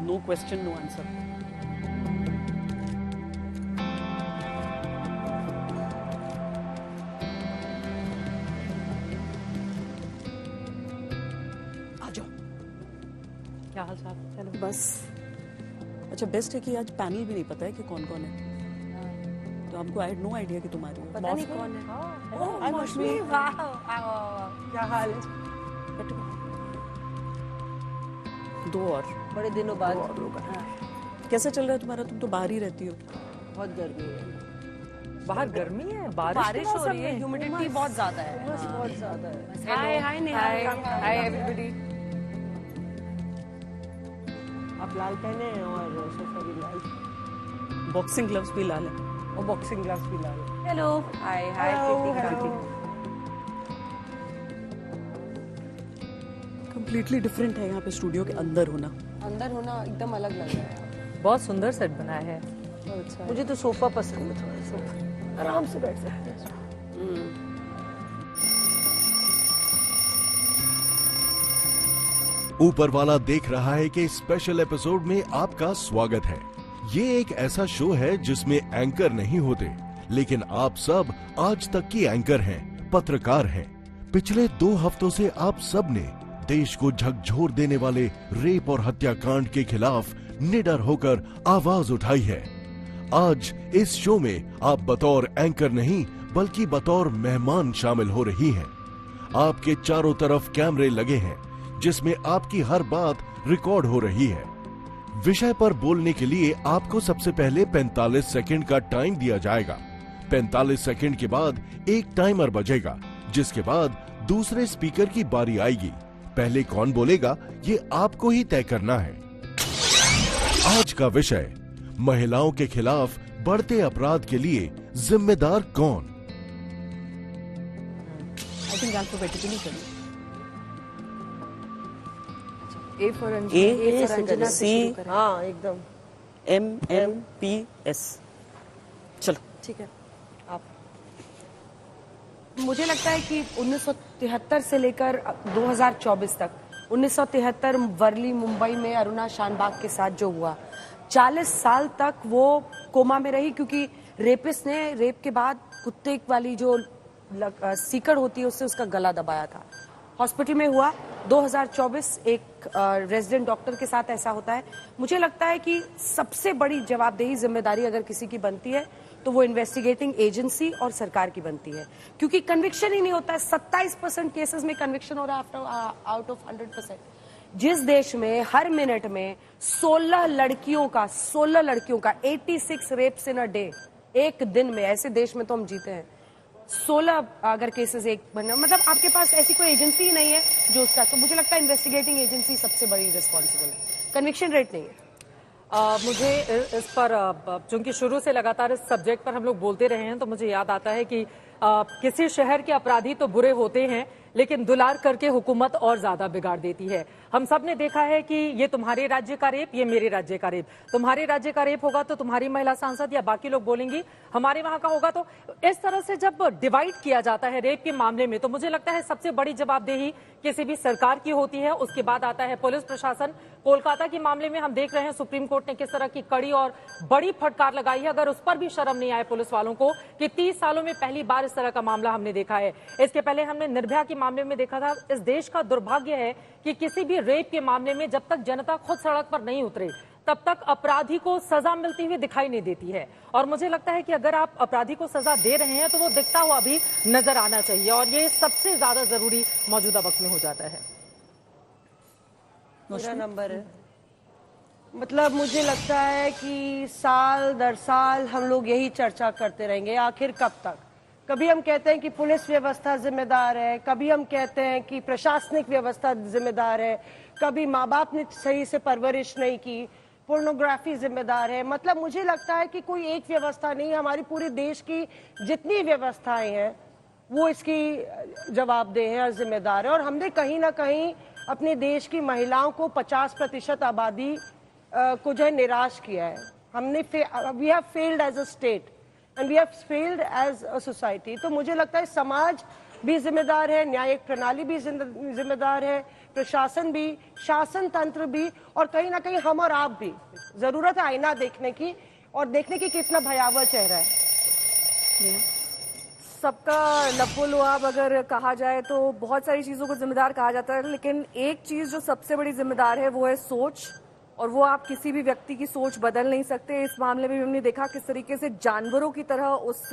No question no answer. आ जाओ। क्या हाल चाल? चलो बस अच्छा, बेस्ट है कि आज पैनल भी नहीं पता है कि कौन कौन है, तो हमको आई हैड नो आइडिया कि तुम आ रही हो। पता नहीं कौन है। ओह, आई मस्ट बी। क्या हाल है? 2 और बड़े दिनों बाद। कैसा चल रहा है तुम्हारा? तुम तो बाहर ही रहती हो। बहुत गर्मी है। बाहर गर्मी है, बारिश हो रही है, ह्यूमिडिटी बहुत ज्यादा है। बहुत ज्यादा है। हाय हाय निहाल, हाय एवरीबॉडी। आप लाल पहने हैं और सोफा भी लाल, बॉक्सिंग ग्लव्स भी लाल है और बॉक्सिंग ग्लव्स भी लाल। हेलो हाय हाय कृति। कंप्लीटली डिफरेंट है यहाँ पे स्टूडियो के अंदर होना। अंदर होना एकदम अलग लग रहा है। बहुत सुंदर सेट बना है। अच्छा मुझे तो सोफा पसंद है, थोड़ा सा आराम से बैठ सकते हैं। ऊपर वाला देख रहा है कि स्पेशल एपिसोड में आपका स्वागत है। ये एक ऐसा शो है जिसमें एंकर नहीं होते, लेकिन आप सब आज तक की एंकर हैं, पत्रकार हैं। पिछले 2 हफ्तों से आप सब ने देश को झकझोर देने वाले रेप और हत्याकांड के खिलाफ निडर होकर आवाज उठाई है। आज इस शो में आप बतौर एंकर नहीं बल्कि बतौर मेहमान शामिल हो रही हैं। आपके चारों तरफ कैमरे लगे हैं जिसमें आपकी हर बात रिकॉर्ड हो रही है। विषय पर बोलने के लिए आपको सबसे पहले 45 सेकंड का टाइम दिया जाएगा। 45 सेकंड के बाद एक टाइमर बजेगा, जिसके बाद दूसरे स्पीकर की बारी आएगी। पहले कौन बोलेगा ये आपको ही तय करना है। आज का विषय, महिलाओं के खिलाफ बढ़ते अपराध के लिए जिम्मेदार कौन। आई थिंक अल्फाबेटिकली करें। ए फॉर अंजना से सी, शुरू करें। हाँ एकदम। MMPS। चलो ठीक है। आप मुझे लगता है कि 1973 से लेकर 2024 तक, 1973 वर्ली मुंबई में अरुणा शानबाग के साथ जो हुआ, 40 साल तक वो कोमा में रही, क्योंकि रेपिस्ट ने रेप के बाद कुत्ते वाली जो सीकड़ होती है उससे उसका गला दबाया था। हॉस्पिटल में हुआ। 2024 एक रेजिडेंट डॉक्टर के साथ ऐसा होता है। मुझे लगता है कि सबसे बड़ी जवाबदेही जिम्मेदारी अगर किसी की बनती है तो वो इन्वेस्टिगेटिंग एजेंसी और सरकार की बनती है, क्योंकि कन्विक्शन ही नहीं होता है। 27% केसेस में कन्विक्शन हो रहा है आउट ऑफ 100%। जिस देश में हर मिनट में 16 लड़कियों का 86 रेप्स इन अ डे, एक दिन में, ऐसे देश में तो हम जीते हैं। 16 अगर केसेस एक बना, मतलब आपके पास ऐसी कोई एजेंसी ही नहीं है जो उसका, तो मुझे लगता है इन्वेस्टिगेटिंग एजेंसी सबसे बड़ी रिस्पॉन्सिबल है, कन्विक्शन रेट नहीं है। मुझे इस पर, चूंकि शुरू से लगातार इस सब्जेक्ट पर हम लोग बोलते रहे हैं, तो मुझे याद आता है कि किसी शहर के अपराधी तो बुरे होते हैं, लेकिन दुलार करके हुकूमत और ज्यादा बिगाड़ देती है। हम सब ने देखा है कि ये तुम्हारे राज्य का रेप, ये मेरे राज्य का रेप, तुम्हारे राज्य का रेप होगा तो तुम्हारी महिला सांसद या बाकी लोग बोलेंगी हमारे वहां का होगा। तो इस तरह से जब डिवाइड किया जाता है रेप के मामले में, तो मुझे लगता है सबसे बड़ी जवाबदेही किसी भी सरकार की होती है। उसके बाद आता है पुलिस प्रशासन। कोलकाता के मामले में हम देख रहे हैं सुप्रीम कोर्ट ने किस तरह की कड़ी और बड़ी फटकार लगाई है। अगर उस पर भी शर्म नहीं आए पुलिस वालों को कि 30 सालों में पहली बार इस तरह का मामला हमने देखा है। इसके पहले हमने निर्भया के मामले में देखा था। इस देश का दुर्भाग्य है कि किसी भी रेप के मामले में जब तक जनता खुद सड़क पर नहीं उतरे तब तक अपराधी को सजा मिलती हुई दिखाई नहीं देती है। और मुझे लगता है कि अगर आप अपराधी को सजा दे रहे हैं तो वो दिखता हुआ भी नजर आना चाहिए, और ये सबसे ज्यादा जरूरी मौजूदा वक्त में हो जाता है। मेरा नंबर है। मतलब मुझे लगता है कि साल दर साल हम लोग यही चर्चा करते रहेंगे, आखिर कब तक। कभी हम कहते हैं कि पुलिस व्यवस्था जिम्मेदार है, कभी हम कहते हैं कि प्रशासनिक व्यवस्था जिम्मेदार है, कभी माँ बाप ने सही से परवरिश नहीं की, पोर्नोग्राफी जिम्मेदार है। मतलब मुझे लगता है कि कोई एक व्यवस्था नहीं, हमारी पूरे देश की जितनी व्यवस्थाएं हैं वो इसकी जवाबदेह है और जिम्मेदार है। और हमने कहीं ना कहीं अपने देश की महिलाओं को 50% आबादी को जो है निराश किया है। हमने we have failed as a state and we have failed as a society. तो मुझे लगता है समाज भी जिम्मेदार है, न्यायिक प्रणाली भी जिम्मेदार है, प्रशासन भी, शासन तंत्र भी, और कहीं ना कहीं हम और आप भी। जरूरत है आईना देखने की और देखने की कितना भयावह चेहरा है। सबका लबो लुआब अगर कहा जाए तो बहुत सारी चीजों को जिम्मेदार कहा जाता है, लेकिन एक चीज जो सबसे बड़ी जिम्मेदार है वो है सोच, और वो आप किसी भी व्यक्ति की सोच बदल नहीं सकते। इस मामले में भी हमने देखा किस तरीके से जानवरों की तरह उस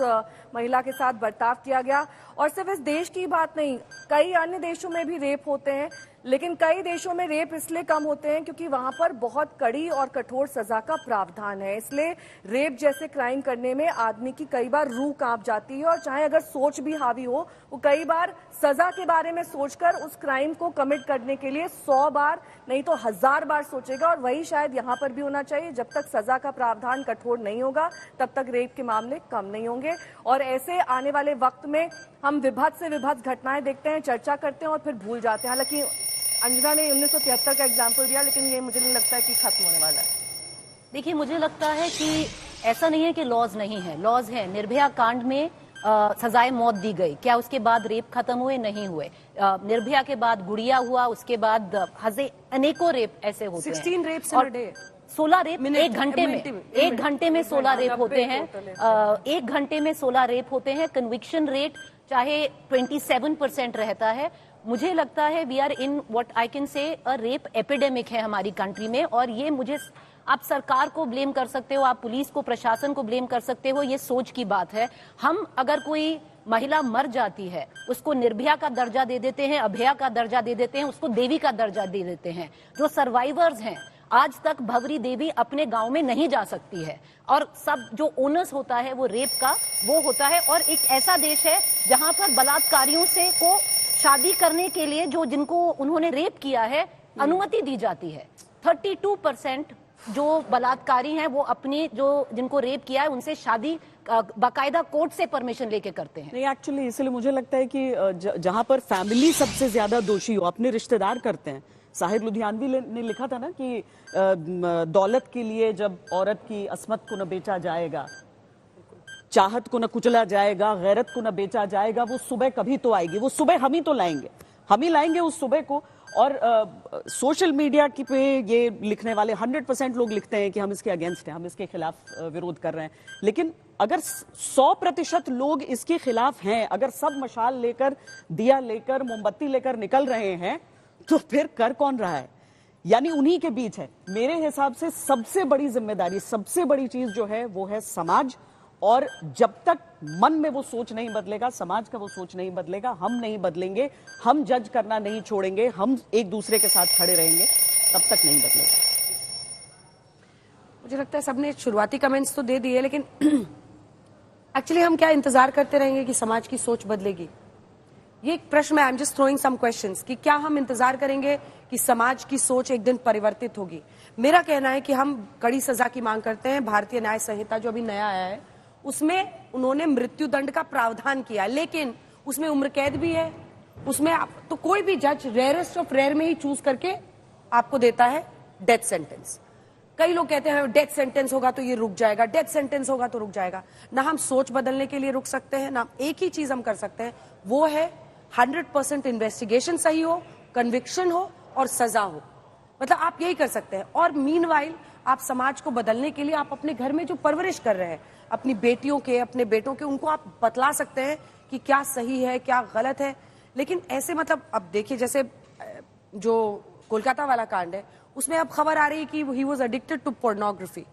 महिला के साथ बर्ताव किया गया। और सिर्फ इस देश की बात नहीं, कई अन्य देशों में भी रेप होते हैं, लेकिन कई देशों में रेप इसलिए कम होते हैं क्योंकि वहां पर बहुत कड़ी और कठोर सजा का प्रावधान है। इसलिए रेप जैसे क्राइम करने में आदमी की कई बार रूह कांप जाती है, और चाहे अगर सोच भी हावी हो, वो कई बार सजा के बारे में सोचकर उस क्राइम को कमिट करने के लिए 100 बार नहीं तो 1000 बार सोचेगा। और वही शायद यहाँ पर भी होना चाहिए। जब तक सजा का प्रावधान कठोर नहीं होगा तब तक रेप के मामले कम नहीं होंगे। और ऐसे आने वाले वक्त में हम विभत्स से विभत्स घटनाएं देखते हैं, चर्चा करते हैं और फिर भूल जाते हैं। हालांकि अंजना ने 1973 का एग्जाम्पल दिया, लेकिन ये मुझे नहीं लगता है कि खत्म होने वाला है। देखिए, मुझे लगता है कि ऐसा नहीं है कि लॉज नहीं है, लॉज है। निर्भया कांड में सजाए मौत दी गई, क्या उसके बाद रेप खत्म हुए? नहीं हुए। निर्भया के बाद गुड़िया हुआ, उसके बाद अनेकों रेप ऐसे होते हैं। 16 rapes in a day, 16 rape एक घंटे में 16 रेप होते हैं। एक घंटे में 16 रेप होते हैं। कन्विक्शन रेट चाहे 27% रहता है। मुझे लगता है we are in what I can say a rape epidemic है हमारी कंट्री में। और ये मुझे, आप सरकार को ब्लेम कर सकते हो, आप पुलिस को, प्रशासन को ब्लेम कर सकते हो, ये सोच की बात है। हम अगर कोई महिला मर जाती है उसको निर्भया का दर्जा दे देते हैं, अभया का दर्जा दे देते हैं, उसको देवी का दर्जा दे देते हैं। जो सर्वाइवर्स हैं, आज तक भवरी देवी अपने गांव में नहीं जा सकती है, और सब जो ओनर्स होता है वो रेप का वो होता है। और एक ऐसा देश है जहां पर बलात्कारियों से को शादी करने के लिए जो जिनको उन्होंने रेप किया है अनुमति दी जाती है। 32% जो बलात्कारी हैं वो अपनी जो जिनको रेप किया है उनसे शादी बाकायदा कोर्ट से परमिशन लेके करते हैं। नहीं, एक्चुअली इसलिए मुझे लगता है कि जहां पर फैमिली सबसे ज्यादा दोषी हो, अपने रिश्तेदार करते हैं। साहिर लुधियानवी ने लिखा था ना कि दौलत के लिए जब औरत की अस्मत को न बेचा जाएगा, चाहत को न कुचला जाएगा, गैरत को न बेचा जाएगा, वो सुबह कभी तो आएगी। वो सुबह हम ही तो लाएंगे, हम ही लाएंगे उस सुबह को। और सोशल मीडिया की पे ये लिखने वाले 100% लोग लिखते हैं कि हम इसके अगेंस्ट हैं, हम इसके खिलाफ विरोध कर रहे हैं। लेकिन अगर 100% लोग इसके खिलाफ हैं, अगर सब मशाल लेकर, दिया लेकर, मोमबत्ती लेकर निकल रहे हैं, तो फिर कर कौन रहा है? यानी उन्हीं के बीच है। मेरे हिसाब से सबसे बड़ी जिम्मेदारी, सबसे बड़ी चीज जो है वो है समाज। और जब तक मन में वो सोच नहीं बदलेगा, समाज का वो सोच नहीं बदलेगा, हम नहीं बदलेंगे, हम जज करना नहीं छोड़ेंगे, हम एक दूसरे के साथ खड़े रहेंगे, तब तक नहीं बदलेगा। मुझे लगता है सबने शुरुआती कमेंट्स तो दे दिए, लेकिन एक्चुअली हम क्या इंतजार करते रहेंगे कि समाज की सोच बदलेगी? ये एक प्रश्न है। I am just throwing some questions कि क्या हम इंतजार करेंगे कि समाज की सोच एक दिन परिवर्तित होगी? मेरा कहना है कि हम कड़ी सजा की मांग करते हैं। भारतीय न्याय संहिता जो अभी नया आया है उसमें उन्होंने मृत्यु दंड का प्रावधान किया, लेकिन उसमें उम्र कैद भी है। उसमें तो कोई भी जज रेयरेस्ट ऑफ रेयर में ही चूज करके आपको देता है डेथ सेंटेंस। कई लोग कहते हैं डेथ सेंटेंस होगा तो ये रुक जाएगा, डेथ सेंटेंस होगा तो रुक जाएगा। ना हम सोच बदलने के लिए रुक सकते हैं, ना एक ही चीज हम कर सकते हैं, वो है 100% इन्वेस्टिगेशन सही हो, कन्विक्शन हो और सजा हो। मतलब आप यही कर सकते हैं। और मीनवाइल आप समाज को बदलने के लिए आप अपने घर में जो परवरिश कर रहे हैं अपनी बेटियों के, अपने बेटों के, उनको आप बतला सकते हैं कि क्या सही है क्या गलत है। लेकिन ऐसे मतलब अब देखिए, जैसे जो कोलकाता वाला कांड है उसमें अब खबर आ रही है कि he was addicted to pornography,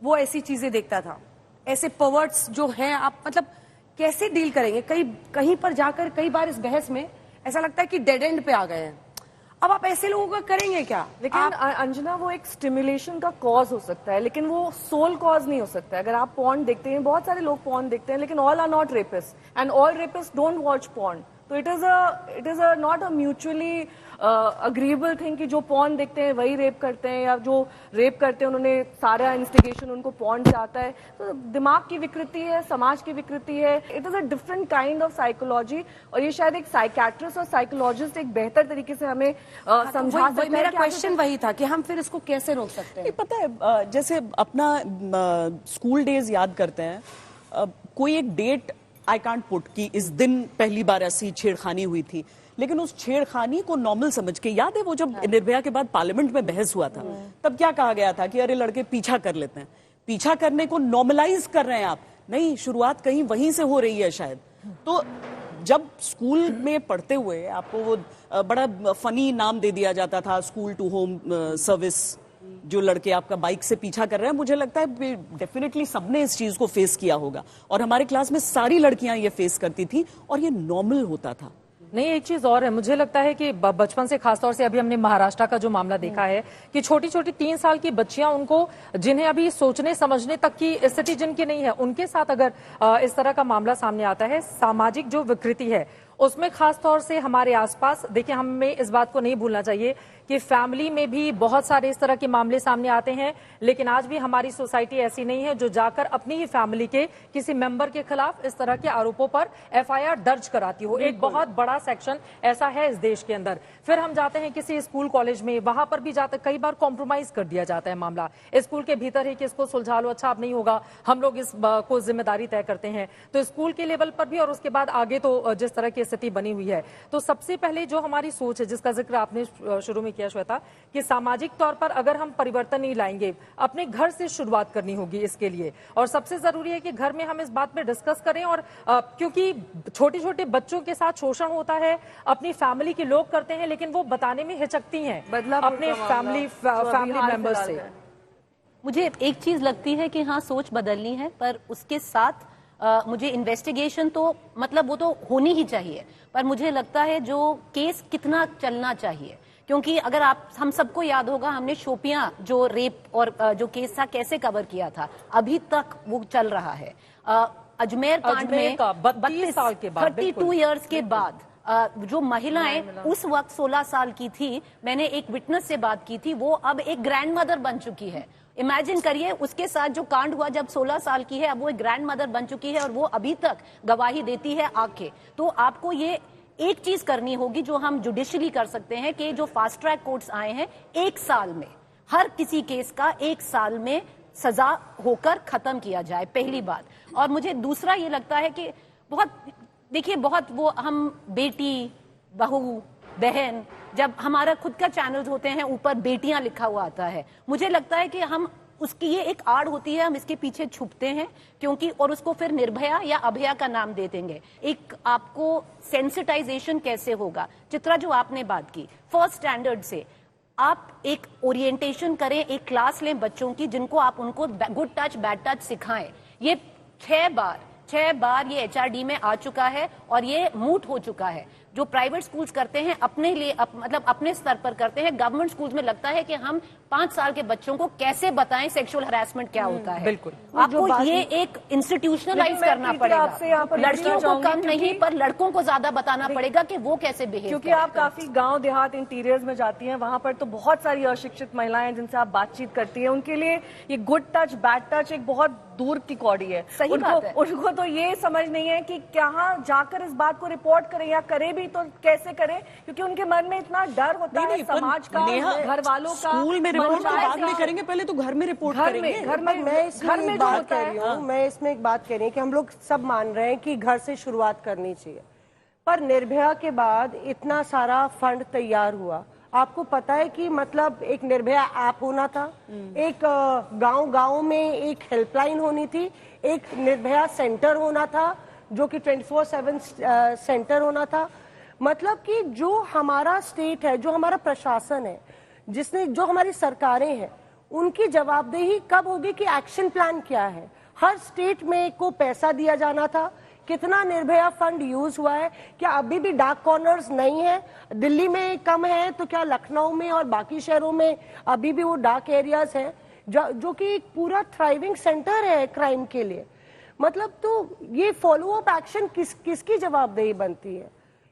वो ऐसी चीजें देखता था। ऐसे पर्वर्ट्स जो हैं, आप मतलब कैसे डील करेंगे? कहीं पर जाकर कई बार इस बहस में ऐसा लगता है कि डेड एंड पे आ गए हैं। अब आप ऐसे लोगों का करेंगे क्या? लेकिन अंजना, वो एक स्टिमुलेशन का कॉज हो सकता है, लेकिन वो सोल कॉज नहीं हो सकता है। अगर आप पॉर्न देखते हैं, बहुत सारे लोग पॉर्न देखते हैं, लेकिन all are not rapist and all rapist don't watch porn. तो it is not a mutually agreeable thing कि जो पॉर्न देखते हैं वही रेप करते हैं, या जो रेप करते हैं उन्होंने सारा इंस्टिगेशन उनको पॉर्न से आता है। तो दिमाग की विकृति है, समाज की विकृति है। It is a different kind of psychology, और ये शायद एक साइकेट्रिस्ट और साइकोलॉजिस्ट एक बेहतर तरीके से हमें समझा सकते हैं। मेरा क्वेश्चन वही था कि हम फिर इसको कैसे रोक सकते हैं? पता है, जैसे अपना स्कूल डेज याद करते हैं, कोई एक डेट आई कांट पुट कि इस दिन पहली बार ऐसी छेड़खानी हुई थी, लेकिन उस छेड़खानी को नॉर्मल समझ के, याद है वो जब निर्भया के बाद पार्लियामेंट में बहस हुआ था, तब क्या कहा गया था कि अरे लड़के पीछा कर लेते हैं, पीछा करने को नॉर्मलाइज कर रहे हैं आप। नहीं, शुरुआत कहीं वहीं से हो रही है शायद। तो जब स्कूल में पढ़ते हुए आपको वो बड़ा फनी नाम दे दिया जाता था, स्कूल टू होम सर्विस, जो लड़के आपका बाइक से पीछा कर रहे हैं, मुझे लगता है डेफिनेटली सबने इस चीज को फेस किया होगा, और हमारे क्लास में सारी लड़कियां ये फेस करती थी और ये नॉर्मल होता था। नहीं, एक चीज और है, मुझे लगता है कि बचपन से, खासतौर से अभी हमने महाराष्ट्र का जो मामला देखा है कि छोटी छोटी 3 साल की बच्चियां, उनको जिन्हें अभी सोचने समझने तक की स्थिति जिनकी नहीं है, उनके साथ अगर इस तरह का मामला सामने आता है, सामाजिक जो विकृति है उसमें खासतौर से हमारे आसपास, देखिए हमें इस बात को नहीं भूलना चाहिए कि फैमिली में भी बहुत सारे इस तरह के मामले सामने आते हैं, लेकिन आज भी हमारी सोसाइटी ऐसी नहीं है जो जाकर अपनी ही फैमिली के किसी मेंबर के खिलाफ इस तरह के आरोपों पर एफआईआर दर्ज कराती हो। एक बहुत बड़ा सेक्शन ऐसा है इस देश के अंदर। फिर हम जाते हैं किसी स्कूल कॉलेज में, वहां पर भी जाते कई बार कॉम्प्रोमाइज कर दिया जाता है मामला, स्कूल के भीतर ही कि इसको सुलझा लो, अच्छा अब नहीं होगा, हम लोग इस को जिम्मेदारी तय करते हैं। तो स्कूल के लेवल पर भी और उसके बाद आगे तो जिस तरह की स्थिति बनी हुई है, तो सबसे पहले जो हमारी सोच है, जिसका जिक्र आपने शुरू में किया श्वेता, कि सामाजिक तौर पर अगर हम परिवर्तन नहीं लाएंगे, अपने घर से शुरुआत करनी होगी इसके लिए। और सबसे जरूरी है कि घर में हम इस बात पे डिस्कस करें, और क्योंकि छोटे छोटे बच्चों के साथ शोषण होता है, अपनी फैमिली के लोग करते हैं, लेकिन वो बताने में हिचकती हैं अपने फैमिली मेंबर्स से। मुझे एक चीज लगती है कि हाँ, सोच बदलनी है, पर उसके साथ मुझे इन्वेस्टिगेशन तो मतलब वो तो होनी ही चाहिए, पर मुझे लगता है जो केस कितना चलना चाहिए, क्योंकि अगर आप, हम सबको याद होगा हमने शोपियां जो रेप और जो केस था कैसे कवर किया था, अभी तक वो चल रहा है। अजमेर कांड में 32 साल के बाद, 32 इयर्स के बाद जो महिलाएं उस वक्त 16 साल की थी, मैंने एक विटनेस से बात की थी, वो अब एक ग्रैंड मदर बन चुकी है। इमेजिन करिए, उसके साथ जो कांड हुआ जब 16 साल की है, अब वो एक ग्रैंड मदर बन चुकी है और वो अभी तक गवाही देती है आके। तो आपको ये एक चीज करनी होगी जो हम जुडिशली कर सकते हैं कि जो फास्ट ट्रैक कोर्ट्स आए हैं, 1 साल में हर किसी केस का 1 साल में सजा होकर खत्म किया जाए, पहली बात। और मुझे दूसरा ये लगता है कि बहुत, देखिए बहुत वो हम बेटी, बहू, बहन, जब हमारा खुद का चैनल्स होते हैं ऊपर बेटियां लिखा हुआ आता है, मुझे लगता है कि हम उसकी ये एक आड़ होती है, हम इसके पीछे छुपते हैं क्योंकि, और उसको फिर निर्भया या अभया का नाम दे देंगे। एक आपको सेंसिटाइजेशन कैसे होगा, चित्रा जो आपने बात की, फर्स्ट स्टैंडर्ड से आप एक ओरिएंटेशन करें, एक क्लास लें बच्चों की, जिनको आप उनको गुड टच बैड टच सिखाएं। ये 6 बार ये एचआरडी में आ चुका है और ये मूट हो चुका है। जो प्राइवेट स्कूल्स करते हैं अपने लिए, मतलब अपने स्तर पर करते हैं, गवर्नमेंट स्कूल्स में लगता है कि हम 5 साल के बच्चों को कैसे बताएं सेक्सुअल हरासमेंट क्या होता है। बिल्कुल, आपको ये एक इंस्टीट्यूशनलाइज करना पड़ेगा। लड़कियों को कम नहीं, पर लड़कों को ज्यादा बताना पड़ेगा कि वो कैसे बिहेव, क्योंकि आप काफी गांव देहात इंटीरियर्स में जाती हैं, वहां पर तो बहुत सारी अशिक्षित महिलाएं हैं जिनसे आप बातचीत करती हैं, उनके लिए ये गुड टच बैड टच एक बहुत दूर की कौड़ी है। सही बात है। उनको तो ये समझ नहीं है कि कहाँ जाकर इस बात को रिपोर्ट करें, या करें भी तो कैसे करें, क्योंकि उनके मन में इतना डर होता है समाज का, घर वालों का। स्कूल में रिपोर्ट बाद में करेंगे, पहले तो घर में रिपोर्ट करेंगे। मैं इसमें एक बात कह रही हूँ, मैं इसमें एक बात कह रही हूँ कि हम लोग सब मान रहे हैं कि घर से शुरुआत करनी चाहिए, पर निर्भया के बाद इतना सारा फंड तैयार हुआ, आपको पता है कि मतलब एक निर्भया ऐप होना था, एक गांव में एक हेल्पलाइन होनी थी, एक निर्भया सेंटर होना था जो कि 24/7 सेंटर होना था। मतलब कि जो हमारा स्टेट है, जो हमारा प्रशासन है, जिसने, जो हमारी सरकारें हैं, उनकी जवाबदेही कब होगी कि एक्शन प्लान क्या है। हर स्टेट में को पैसा दिया जाना था, कितना निर्भया फंड यूज हुआ है, क्या अभी भी डार्क कॉर्नर्स नहीं है, दिल्ली में कम है तो क्या लखनऊ में और बाकी शहरों में अभी भी वो डार्क एरियाज हैं, जो कि एक पूरा थ्राइविंग सेंटर है क्राइम के लिए। मतलब तो ये फॉलो अप एक्शन किसकी जवाबदेही बनती है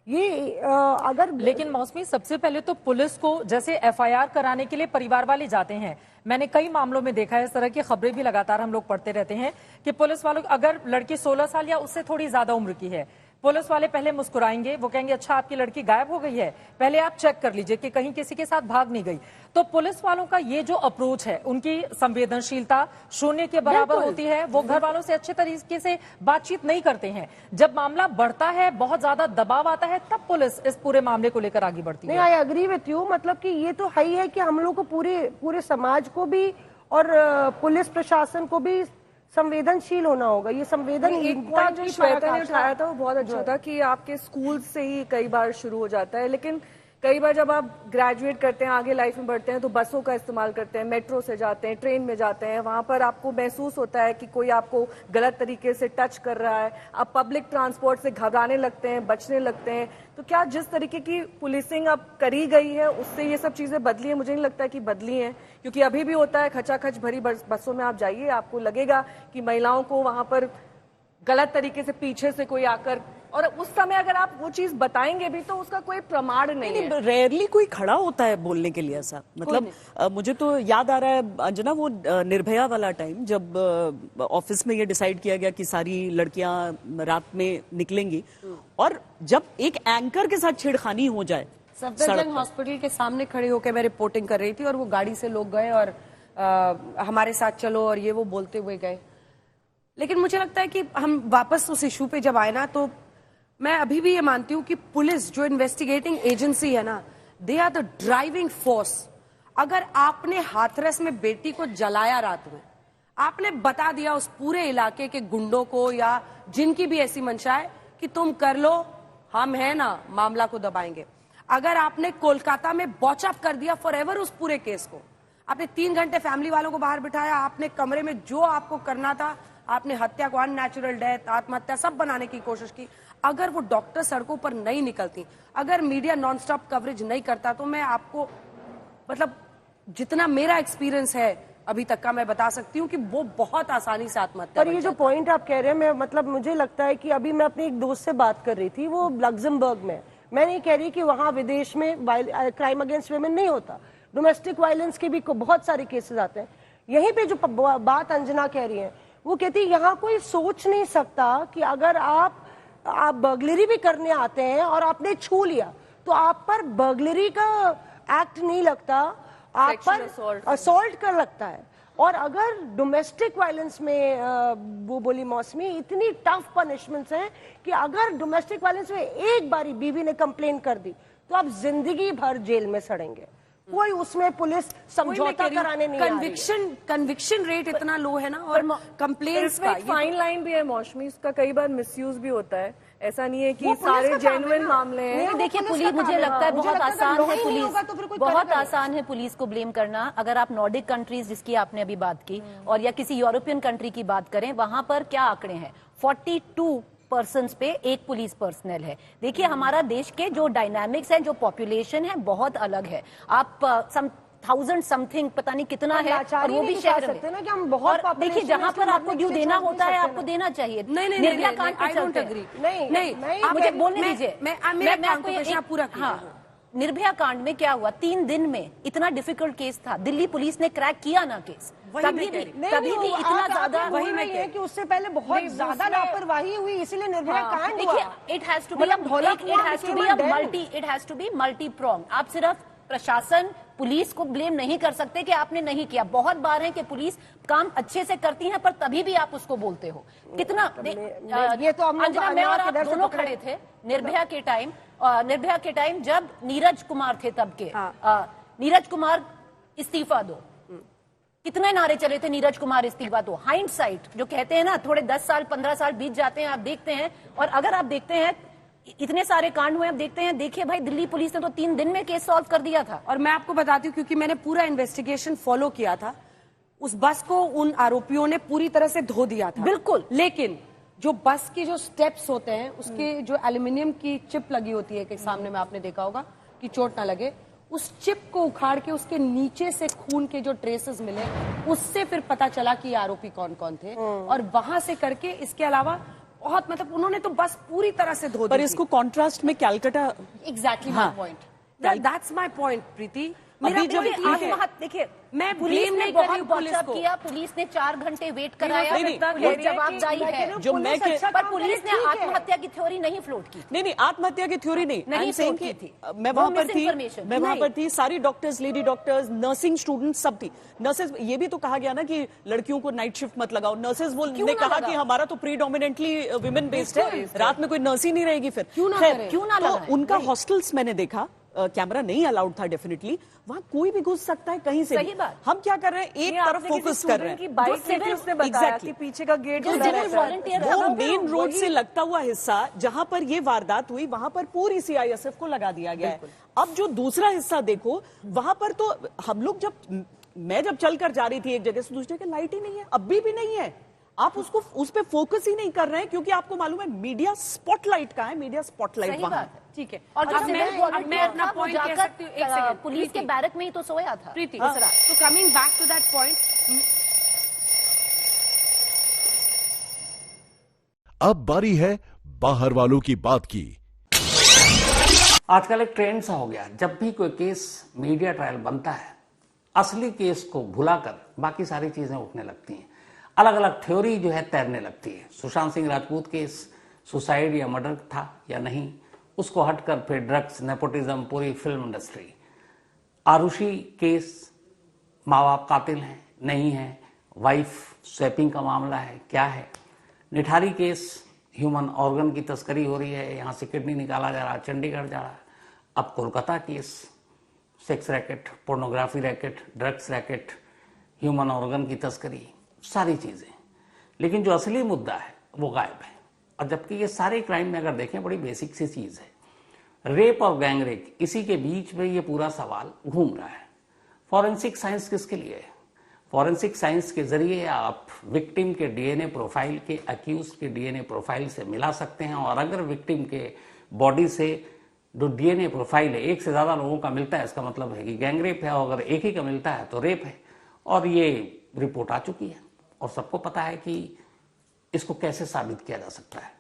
ये अगर। लेकिन मौसमी, सबसे पहले तो पुलिस को, जैसे एफआईआर कराने के लिए परिवार वाले जाते हैं, मैंने कई मामलों में देखा है, इस तरह की खबरें भी लगातार हम लोग पढ़ते रहते हैं कि पुलिस वालों, अगर लड़की 16 साल या उससे थोड़ी ज्यादा उम्र की है, पुलिस वाले पहले मुस्कुराएंगे, वो कहेंगे अच्छा आपकी लड़की गायब हो गई है, पहले आप चेक कर लीजिए कि कहीं किसी के साथ भाग नहीं गई। तो पुलिस वालों का ये जो अप्रोच है, उनकी संवेदनशीलता शून्य के बराबर होती है। वो घर वालों से अच्छे तरीके से बातचीत नहीं करते हैं। जब मामला बढ़ता है, बहुत ज्यादा दबाव आता है, तब पुलिस इस पूरे मामले को लेकर आगे बढ़ती है। नहीं, आई एग्री विथ यू। मतलब कि ये तो है ही है कि हम लोग को पूरे समाज को भी और पुलिस प्रशासन को भी संवेदनशील होना होगा। ये एक पॉइंट जो श्वेता ने उठाया था वो बहुत अच्छा था कि आपके स्कूल से ही कई बार शुरू हो जाता है, लेकिन कई बार जब आप ग्रेजुएट करते हैं, आगे लाइफ में बढ़ते हैं, तो बसों का इस्तेमाल करते हैं, मेट्रो से जाते हैं, ट्रेन में जाते हैं, वहां पर आपको महसूस होता है कि कोई आपको गलत तरीके से टच कर रहा है, आप पब्लिक ट्रांसपोर्ट से घबराने लगते हैं, बचने लगते हैं। तो क्या जिस तरीके की पुलिसिंग अब करी गई है उससे ये सब चीजें बदली है? मुझे नहीं लगता कि बदली हैं, क्योंकि अभी भी होता है खचाखच भरी बसों में आप जाइए, आपको लगेगा कि महिलाओं को वहां पर गलत तरीके से पीछे से कोई आकर, और उस समय अगर आप वो चीज बताएंगे भी तो उसका कोई प्रमाण नहीं है। रेयरली कोई खड़ा होता है बोलने के लिए ऐसा। मतलब मुझे तो याद आ रहा है अंजना, वो निर्भया वाला टाइम जब ऑफिस में ये डिसाइड किया गया कि सारी लड़कियां रात में निकलेंगी, और जब एक एंकर के साथ छेड़खानी हो जाए। सफदरजंग हॉस्पिटल के सामने खड़े होकर मैं रिपोर्टिंग कर रही थी और वो गाड़ी से लोग गए और हमारे साथ चलो और ये वो बोलते हुए गए। लेकिन मुझे लगता है कि हम वापस उस इशू पे जब आए ना, तो मैं अभी भी ये मानती हूँ कि पुलिस जो इन्वेस्टिगेटिंग एजेंसी है ना, they are the driving force. अगर आपने हाथरस में बेटी को जलाया रात में, आपने बता दिया उस पूरे इलाके के गुंडों को या जिनकी भी ऐसी मंशा है कि तुम कर लो, हम है ना, मामला को दबाएंगे। अगर आपने कोलकाता में बॉचअप कर दिया फॉरएवर उस पूरे केस को, आपने 3 घंटे फैमिली वालों को बाहर बिठाया, आपने कमरे में जो आपको करना था, आपने हत्या को अननेचुरल डेथ, आत्महत्या सब बनाने की कोशिश की। अगर वो डॉक्टर सड़कों पर नहीं निकलती, अगर मीडिया नॉन स्टॉप कवरेज नहीं करता, तो मैं आपको मतलब जितना मेरा एक्सपीरियंस है अभी तक का मैं बता सकती हूँ कि वो बहुत आसानी से आत्महत्या। पर ये जो पॉइंट आप कह रहे हैं, मैं मतलब मुझे लगता है कि अभी मैं अपने एक दोस्त से बात कर रही थी, वो लग्जमबर्ग में। मैं नहीं कह रही कि वहां विदेश में क्राइम अगेंस्ट वुमेन नहीं होता, डोमेस्टिक वायलेंस के भी बहुत सारे केसेस आते हैं। यहीं पे जो बात अंजना कह रही है, वो कहती है यहाँ कोई सोच नहीं सकता कि अगर आप बर्गलरी भी करने आते हैं और आपने छू लिया तो आप पर बर्गलरी का एक्ट नहीं लगता, आप पर असॉल्ट का लगता है। और अगर डोमेस्टिक वायलेंस में वो बोली मौसमी, इतनी टफ पनिशमेंट्स हैं कि अगर डोमेस्टिक वायलेंस में एक बारी बीवी ने कंप्लेन कर दी तो आप जिंदगी भर जेल में सड़ेंगे। कोई उसमें पुलिस समझौता कराने नहीं आ रही है। कन्विक्शन रेट इतना लो है ना, और कंप्लेंट्स का फाइन लाइन भी है मौसमी, उसका कई बार मिसयूज भी होता है। ऐसा नहीं है कि सारे जेन्युइन मामले हैं। देखिए पुलिस, मुझे लगता है बहुत आसान है पुलिस, बहुत आसान है पुलिस को ब्लेम करना। अगर आप नॉर्डिक कंट्रीज जिसकी आपने अभी बात की और या किसी यूरोपियन कंट्री की बात करें, वहां पर क्या आंकड़े हैं, 42 पर्सन्स पे एक पुलिस पर्सनल है। देखिए हमारा देश के जो डायनामिक्स हैं, जो पॉपुलेशन है, बहुत अलग है। आप 1000 समथिंग पता नहीं कितना है, और वो भी शहर में ना कि हम बहुत। और देखिए जहां पर आपको ड्यू देना होता है आपको देना चाहिए। निर्भया कांड पे चलते नहीं, आप मुझे बोलने दीजिए, मैं आपको ये पूरा किया। निर्भया कांड में क्या हुआ, 3 दिन में इतना डिफिकल्ट केस था, दिल्ली पुलिस ने क्रैक किया ना केस, तभी भी इतना ज्यादा। वही में है कि उससे पहले बहुत ज्यादा लापरवाही हुई, इसलिए निर्भया कांड हुआ। देखिए it has to be multi prong. आप सिर्फ प्रशासन पुलिस को ब्लेम नहीं कर सकते कि आपने नहीं किया। बहुत बार है कि पुलिस काम अच्छे से करती है पर तभी भी आप उसको बोलते हो। कितना ये तो अंजना, मैं और आप दोनों खड़े थे निर्भया के टाइम जब नीरज कुमार थे, तब के नीरज कुमार इस्तीफा दो, कितने नारे चले थे, नीरज कुमार इस्तीफा दो। हाइंडसाइट जो कहते हैं ना, थोड़े 10 साल 15 साल बीत जाते हैं, आप देखते हैं। और अगर आप देखते हैं इतने सारे कांड हुए, आप देखते हैं, देखिए भाई दिल्ली पुलिस ने तो 3 दिन में केस सॉल्व कर दिया था। और मैं आपको बताती हूँ, क्योंकि मैंने पूरा इन्वेस्टिगेशन फॉलो किया था, उस बस को उन आरोपियों ने पूरी तरह से धो दिया था। बिल्कुल। लेकिन जो बस की जो स्टेप्स होते हैं, उसके जो एल्यूमिनियम की चिप लगी होती है, कि सामने में आपने देखा होगा कि चोट ना लगे, उस चिप को उखाड़ के उसके नीचे से खून के जो ट्रेसेस मिले, उससे फिर पता चला कि आरोपी कौन कौन थे। और वहां से करके इसके अलावा बहुत, मतलब उन्होंने तो बस पूरी तरह से धो दी। पर इसको कॉन्ट्रास्ट में Calcutta, exactly my point, that's my point Preeti, अभी जब देखिए, मैं पुलिस blame ने नहीं कर रही बहुत हूँ पुलिस WhatsApp को। किया, पुलिस ने 4 घंटे वेट कराया, नहीं, पुलिस जवाबदारी है। जो मैं पर पुलिस ने आत्महत्या की थ्योरी नहीं फ्लोट की। नहीं, आत्महत्या की थ्योरी नहीं, नहीं I'm saying float की कि थी। मैं वो वहां पर थी, misinformation। मैं वहां नहीं। पर थी, सारी doctors, lady doctors, nursing students सब थी। नर्सेज, ये भी तो कहा गया ना कि लड़कियों को नाइट शिफ्ट मत लगाओ। नर्सेज ने कहा कि हमारा तो प्रीडोमिनेंटली विमेन बेस्ड है, रात में कोई नर्स ही नहीं रहेगी फिर। क्यों ना खैर, करें? क्यों ना तो लगाएं? उनका हॉस्टल्स मैंने देखा, कैमरा नहीं अलाउड था डेफिनेटली, वहां कोई भी घुस सकता है कहीं से सही भी। बात। हम क्या कर रहे हैं, एक तरफ फोकस कर रहे की हैं। बाइक थी, उसने बताया कि पीछे का गेट जो खुला सिविल रहता है। वॉलंटियर वो मेन रोड से लगता हुआ हिस्सा जहां पर ये वारदात हुई, वहां पर पूरी सीआईएसएफ को लगा दिया गया है। अब जो दूसरा हिस्सा देखो, वहां पर तो हम लोग मैं जब चलकर जा रही थी एक जगह से दूसरी जगह, लाइट ही नहीं है, अभी भी नहीं है। आप उस पे फोकस ही नहीं कर रहे हैं, क्योंकि आपको मालूम है मीडिया स्पॉटलाइट का है, मीडिया स्पॉटलाइट सही वहां बात है। ठीक है। और जो अब सिविल मैं वॉलंटियर अपना था, वो पॉइंट कह सकती हूँ। एक जाकर सेकंड, पुलिस के बैरक में ही तो सोया था। प्रीति, तो coming back to that point, अब बारी है बाहर वालों की बात की। आजकल एक ट्रेंड सा हो गया, जब भी कोई केस मीडिया ट्रायल बनता है, असली केस को भुलाकर बाकी सारी चीजें उठने लगती हैं। अलग अलग थ्योरी जो है तैरने लगती है। सुशांत सिंह राजपूत केस सुसाइड या मर्डर था या नहीं, उसको हटकर फिर ड्रग्स, नेपोटिज्म, पूरी फिल्म इंडस्ट्री। आरुषि केस, माँ बाप कातिल हैं, नहीं है, वाइफ स्वैपिंग का मामला है, क्या है। निठारी केस, ह्यूमन ऑर्गन की तस्करी हो रही है, यहां से किडनी निकाला जा रहा है, चंडीगढ़ जा रहा है। अब Kolkata case, sex racket, pornography racket, drugs racket, human organ की तस्करी, सारी चीजें। लेकिन जो असली मुद्दा है वो गायब है। और जबकि ये सारे क्राइम में अगर देखें, बड़ी बेसिक सी चीज है, रेप और गैंग रेप, इसी के बीच में ये पूरा सवाल घूम रहा है। फॉरेंसिक साइंस किसके लिए है? फॉरेंसिक साइंस के जरिए आप विक्टिम के डीएनए प्रोफाइल के अक्यूज के डीएनए प्रोफाइल से मिला सकते हैं, और अगर विक्टिम के बॉडी से जो डीएनए प्रोफाइल है एक से ज्यादा लोगों का मिलता है, इसका मतलब है कि गैंग रेप है, और अगर एक ही का मिलता है तो रेप है। और ये रिपोर्ट आ चुकी है और सबको पता है कि इसको कैसे साबित किया जा सकता है।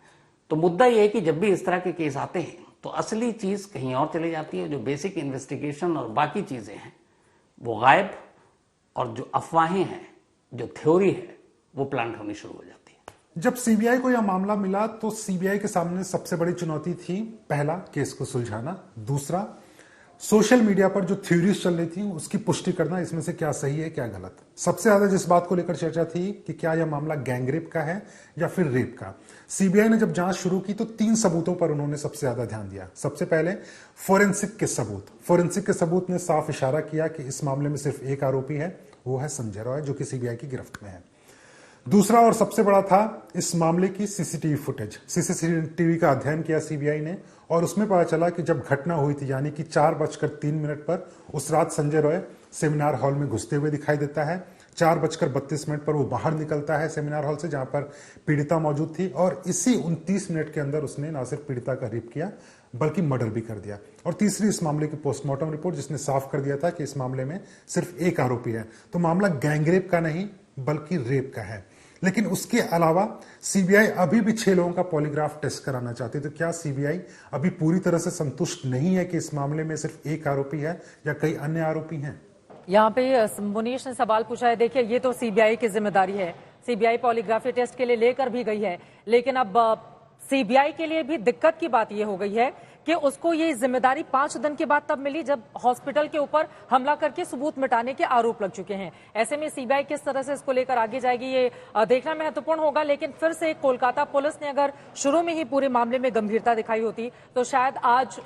तो मुद्दा यह है कि जब भी इस तरह के केस आते हैं तो असली चीज कहीं और चली जाती है, जो बेसिक इन्वेस्टिगेशन और बाकी चीजें हैं वो गायब, और जो अफवाहें हैं, जो थ्योरी है, वो प्लांट होनी शुरू हो जाती है। जब सीबीआई को यह मामला मिला तो सीबीआई के सामने सबसे बड़ी चुनौती थी, पहला, केस को सुलझाना, दूसरा, सोशल मीडिया पर जो थ्योरीज चल रही थी उसकी पुष्टि करना, इसमें से क्या सही है क्या गलत। सबसे ज्यादा जिस बात को लेकर चर्चा थी कि क्या यह मामला गैंगरेप का है या फिर रेप का। सीबीआई ने जब जांच शुरू की तो 3 सबूतों पर उन्होंने सबसे ज्यादा ध्यान दिया। सबसे पहले फोरेंसिक के सबूत। फोरेंसिक के सबूत ने साफ इशारा किया कि इस मामले में सिर्फ एक आरोपी है, वो है संजय रॉय, जो कि सीबीआई की गिरफ्त में है। दूसरा और सबसे बड़ा था इस मामले की सीसीटीवी फुटेज। सीसीटीवी का अध्ययन किया सीबीआई ने, और उसमें पता चला कि जब घटना हुई थी, यानी कि 4:03 पर उस रात संजय रॉय सेमिनार हॉल में घुसते हुए दिखाई देता है। 4:32 पर वो बाहर निकलता है सेमिनार हॉल से, जहां पर पीड़िता मौजूद थी, और इसी 29 मिनट के अंदर उसने न सिर्फ पीड़िता का रेप किया बल्कि मर्डर भी कर दिया। और तीसरी इस मामले की पोस्टमार्टम रिपोर्ट, जिसने साफ कर दिया था कि इस मामले में सिर्फ एक आरोपी है। तो मामला गैंगरेप का नहीं बल्कि रेप का है। लेकिन उसके अलावा सीबीआई अभी भी 6 लोगों का पॉलीग्राफ टेस्ट कराना चाहती है। तो क्या सीबीआई अभी पूरी तरह से संतुष्ट नहीं है कि इस मामले में सिर्फ एक आरोपी है या कई अन्य आरोपी हैं? यहाँ पे मुनीश ने सवाल पूछा है। देखिए, ये तो सीबीआई की जिम्मेदारी है, सीबीआई पॉलीग्राफी टेस्ट के लिए लेकर भी गई है, लेकिन अब सीबीआई के लिए भी दिक्कत की बात यह हो गई है कि उसको ये जिम्मेदारी 5 दिन के बाद तब मिली जब हॉस्पिटल के ऊपर हमला करके सबूत मिटाने के आरोप लग चुके हैं। ऐसे में सीबीआई किस तरह से इसको लेकर आगे जाएगी, ये देखना महत्वपूर्ण होगा। लेकिन फिर से कोलकाता पुलिस ने अगर शुरू में ही पूरे मामले में गंभीरता दिखाई होती तो शायद आज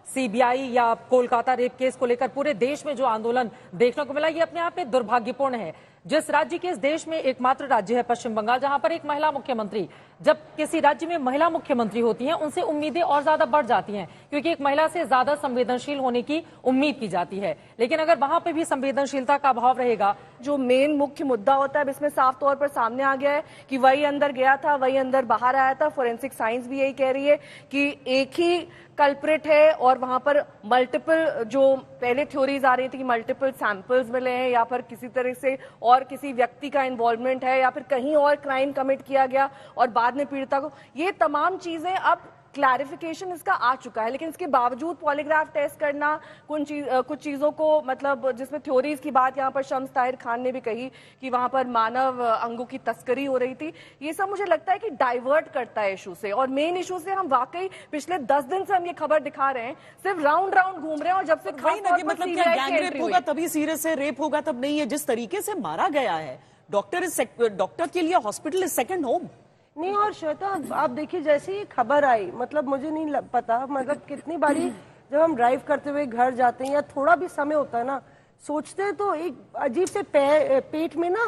सीबीआई या कोलकाता रेप केस को लेकर पूरे देश में जो आंदोलन देखने को मिला, ये अपने आप में दुर्भाग्यपूर्ण है। जिस राज्य के इस देश में एकमात्र राज्य है पश्चिम बंगाल, जहां पर एक महिला मुख्यमंत्री, जब किसी राज्य में महिला मुख्यमंत्री होती हैं उनसे उम्मीदें और ज्यादा बढ़ जाती हैं, क्योंकि एक महिला से ज्यादा संवेदनशील होने की उम्मीद की जाती है। लेकिन अगर वहां पे भी संवेदनशीलता का अभाव रहेगा, जो मेन मुख्य मुद्दा होता है, अब इसमें साफ तौर पर सामने आ गया है कि वही अंदर गया था, वही अंदर बाहर आया था। फोरेंसिक साइंस भी यही कह रही है कि एक ही कल्प्रिट है, और वहां पर मल्टीपल, जो पहले थ्योरीज आ रही थी कि मल्टीपल सैंपल्स मिले हैं या फिर किसी तरह से और किसी व्यक्ति का इन्वॉल्वमेंट है या फिर कहीं और क्राइम कमिट किया गया और बाद में पीड़िता को, ये तमाम चीजें अब क्लैरिफिकेशन इसका आ चुका है, लेकिन इसके बावजूद पॉलीग्राफ टेस्ट करना, कुछ चीजों को मतलब जिसमें थ्योरीज की बात यहाँ पर शम्स ताहिर खान ने भी कही कि वहां पर मानव अंगों की तस्करी हो रही थी, ये सब मुझे लगता है कि डाइवर्ट करता है इशू से। और मेन इशू से हम वाकई पिछले 10 दिन से हम ये खबर दिखा रहे हैं, सिर्फ राउंड राउंड घूम रहे हैं। और जब से वही ना कि मतलब क्या गैंग रेप होगा तभी सीरियस है, रेप होगा तब नहीं है। जिस तरीके से मारा गया है, डॉक्टर के लिए हॉस्पिटल इज सेकंड होम। नहीं, और श्वेता आप देखिए जैसे ही खबर आई, मतलब मुझे नहीं पता मतलब कितनी बारी जब हम ड्राइव करते हुए घर जाते हैं या थोड़ा भी समय होता है ना, सोचते हैं तो एक अजीब से पेट में ना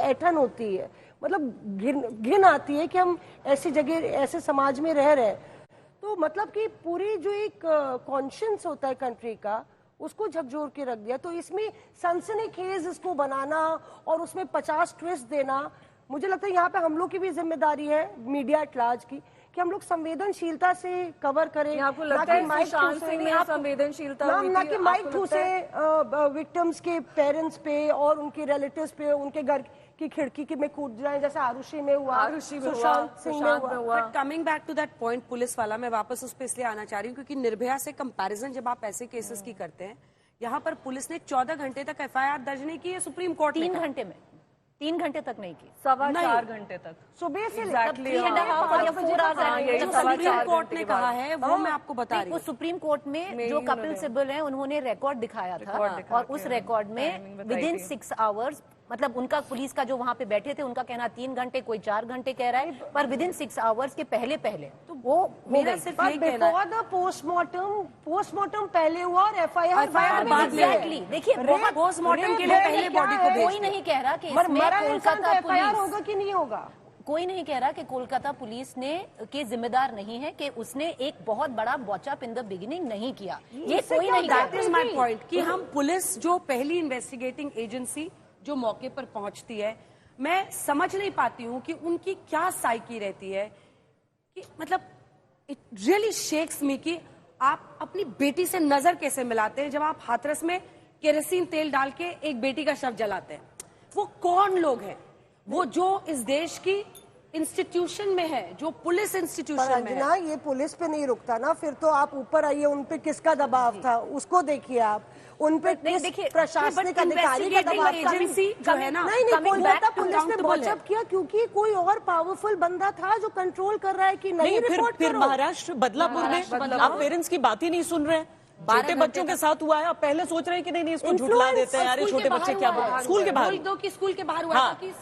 ऐंठन होती है, मतलब घिन आती है कि हम ऐसी जगह ऐसे समाज में रह रहे हैं। तो मतलब कि पूरी जो एक कॉन्शियंस होता है कंट्री का, उसको झकझोर के रख दिया। तो इसमें सनसनीखेज इसको बनाना और उसमें 50 ट्विस्ट देना, मुझे लगता है यहाँ पे हम लोग की भी जिम्मेदारी है, मीडिया एट लार्ज की, कि हम लोग संवेदनशीलता से कवर करें। आपको लगता है सुशांत सिंह में संवेदनशीलता ना कि माइक थ्रू से विक्टिम्स के पेरेंट्स पे और उनके रिलेटिव्स पे उनके घर की खिड़की के में कूद जाए, जैसे आरुषि में हुआ, सुशांत सिंह में हुआ। But coming back to that point police वाला, मैं वापस उस पर इसलिए आना चाह रही हूँ क्योंकि निर्भया से कंपैरिजन जब आप ऐसे केसेस की करते हैं, यहाँ पर पुलिस ने 14 घंटे तक FIR दर्ज नहीं की है, सुप्रीम कोर्ट 3 घंटे तक नहीं की, 4.25 घंटे तक सुबह से सुप्रीम कोर्ट ने कहा है वो मैं आपको बता रही हूँ। सुप्रीम कोर्ट में जो कपिल सिब्बल हैं उन्होंने रिकॉर्ड दिखाया था और उस रिकॉर्ड में विदिन 6 आवर्स, मतलब उनका पुलिस का जो वहां पे बैठे थे उनका कहना 3 घंटे, कोई 4 घंटे कह रहा है, पर विदिन 6 आवर्स के पहले तो वो मेरा सिर्फ यही कहना है। बिफोर द पोस्टमार्टम पहले हुआ और FIR बाद में। एग्जैक्टली, देखिए पोस्टमार्टम के लिए पहले बॉडी को कोई नहीं कह रहा कि इसमें कोलकाता FIR होगा कि नहीं होगा, कोई नहीं कह रहा कि कोलकाता पुलिस ने के जिम्मेदार नहीं है कि उसने एक बहुत बड़ा बॉचअप इन द बिगिनिंग नहीं किया, ये कोई नहीं। दैट इज माय पॉइंट कि हम पुलिस जो पहली इन्वेस्टिगेटिंग एजेंसी जो मौके पर पहुंचती है, मैं समझ नहीं पाती हूं कि उनकी क्या साइकी रहती है कि मतलब इट रियली शेक्स मी कि आप अपनी बेटी से नजर कैसे मिलाते हैं जब आप हाथरस में केरोसिन तेल डाल के एक बेटी का शव जलाते हैं। वो कौन लोग हैं? वो जो इस देश की इंस्टीट्यूशन में है, जो पुलिस इंस्टीट्यूशन में है। ये पुलिस पे नहीं रुकता ना, फिर तो आप ऊपर आइए, उन पे किसका दबाव था उसको देखिए, आप उन पे किस प्रशासनिक अधिकारी का दबाव था। एजेंसी जो है ना, नहीं कोलकाता पुलिस ने बॉचअप किया क्योंकि कोई और पावरफुल बंदा था जो कंट्रोल कर रहा है कि नहीं। फिर महाराष्ट्र बदलापुर में आप पेरेंट्स की बात ही नहीं सुन रहे हैं, छोटे बच्चों के साथ हुआ है, आप पहले सोच रहे हैं कि नहीं इसको झुठला देते हैं, यार छोटे बच्चे क्या बोल, स्कूल के बाहर दो कि स्कूल के बाहर हुआ था कि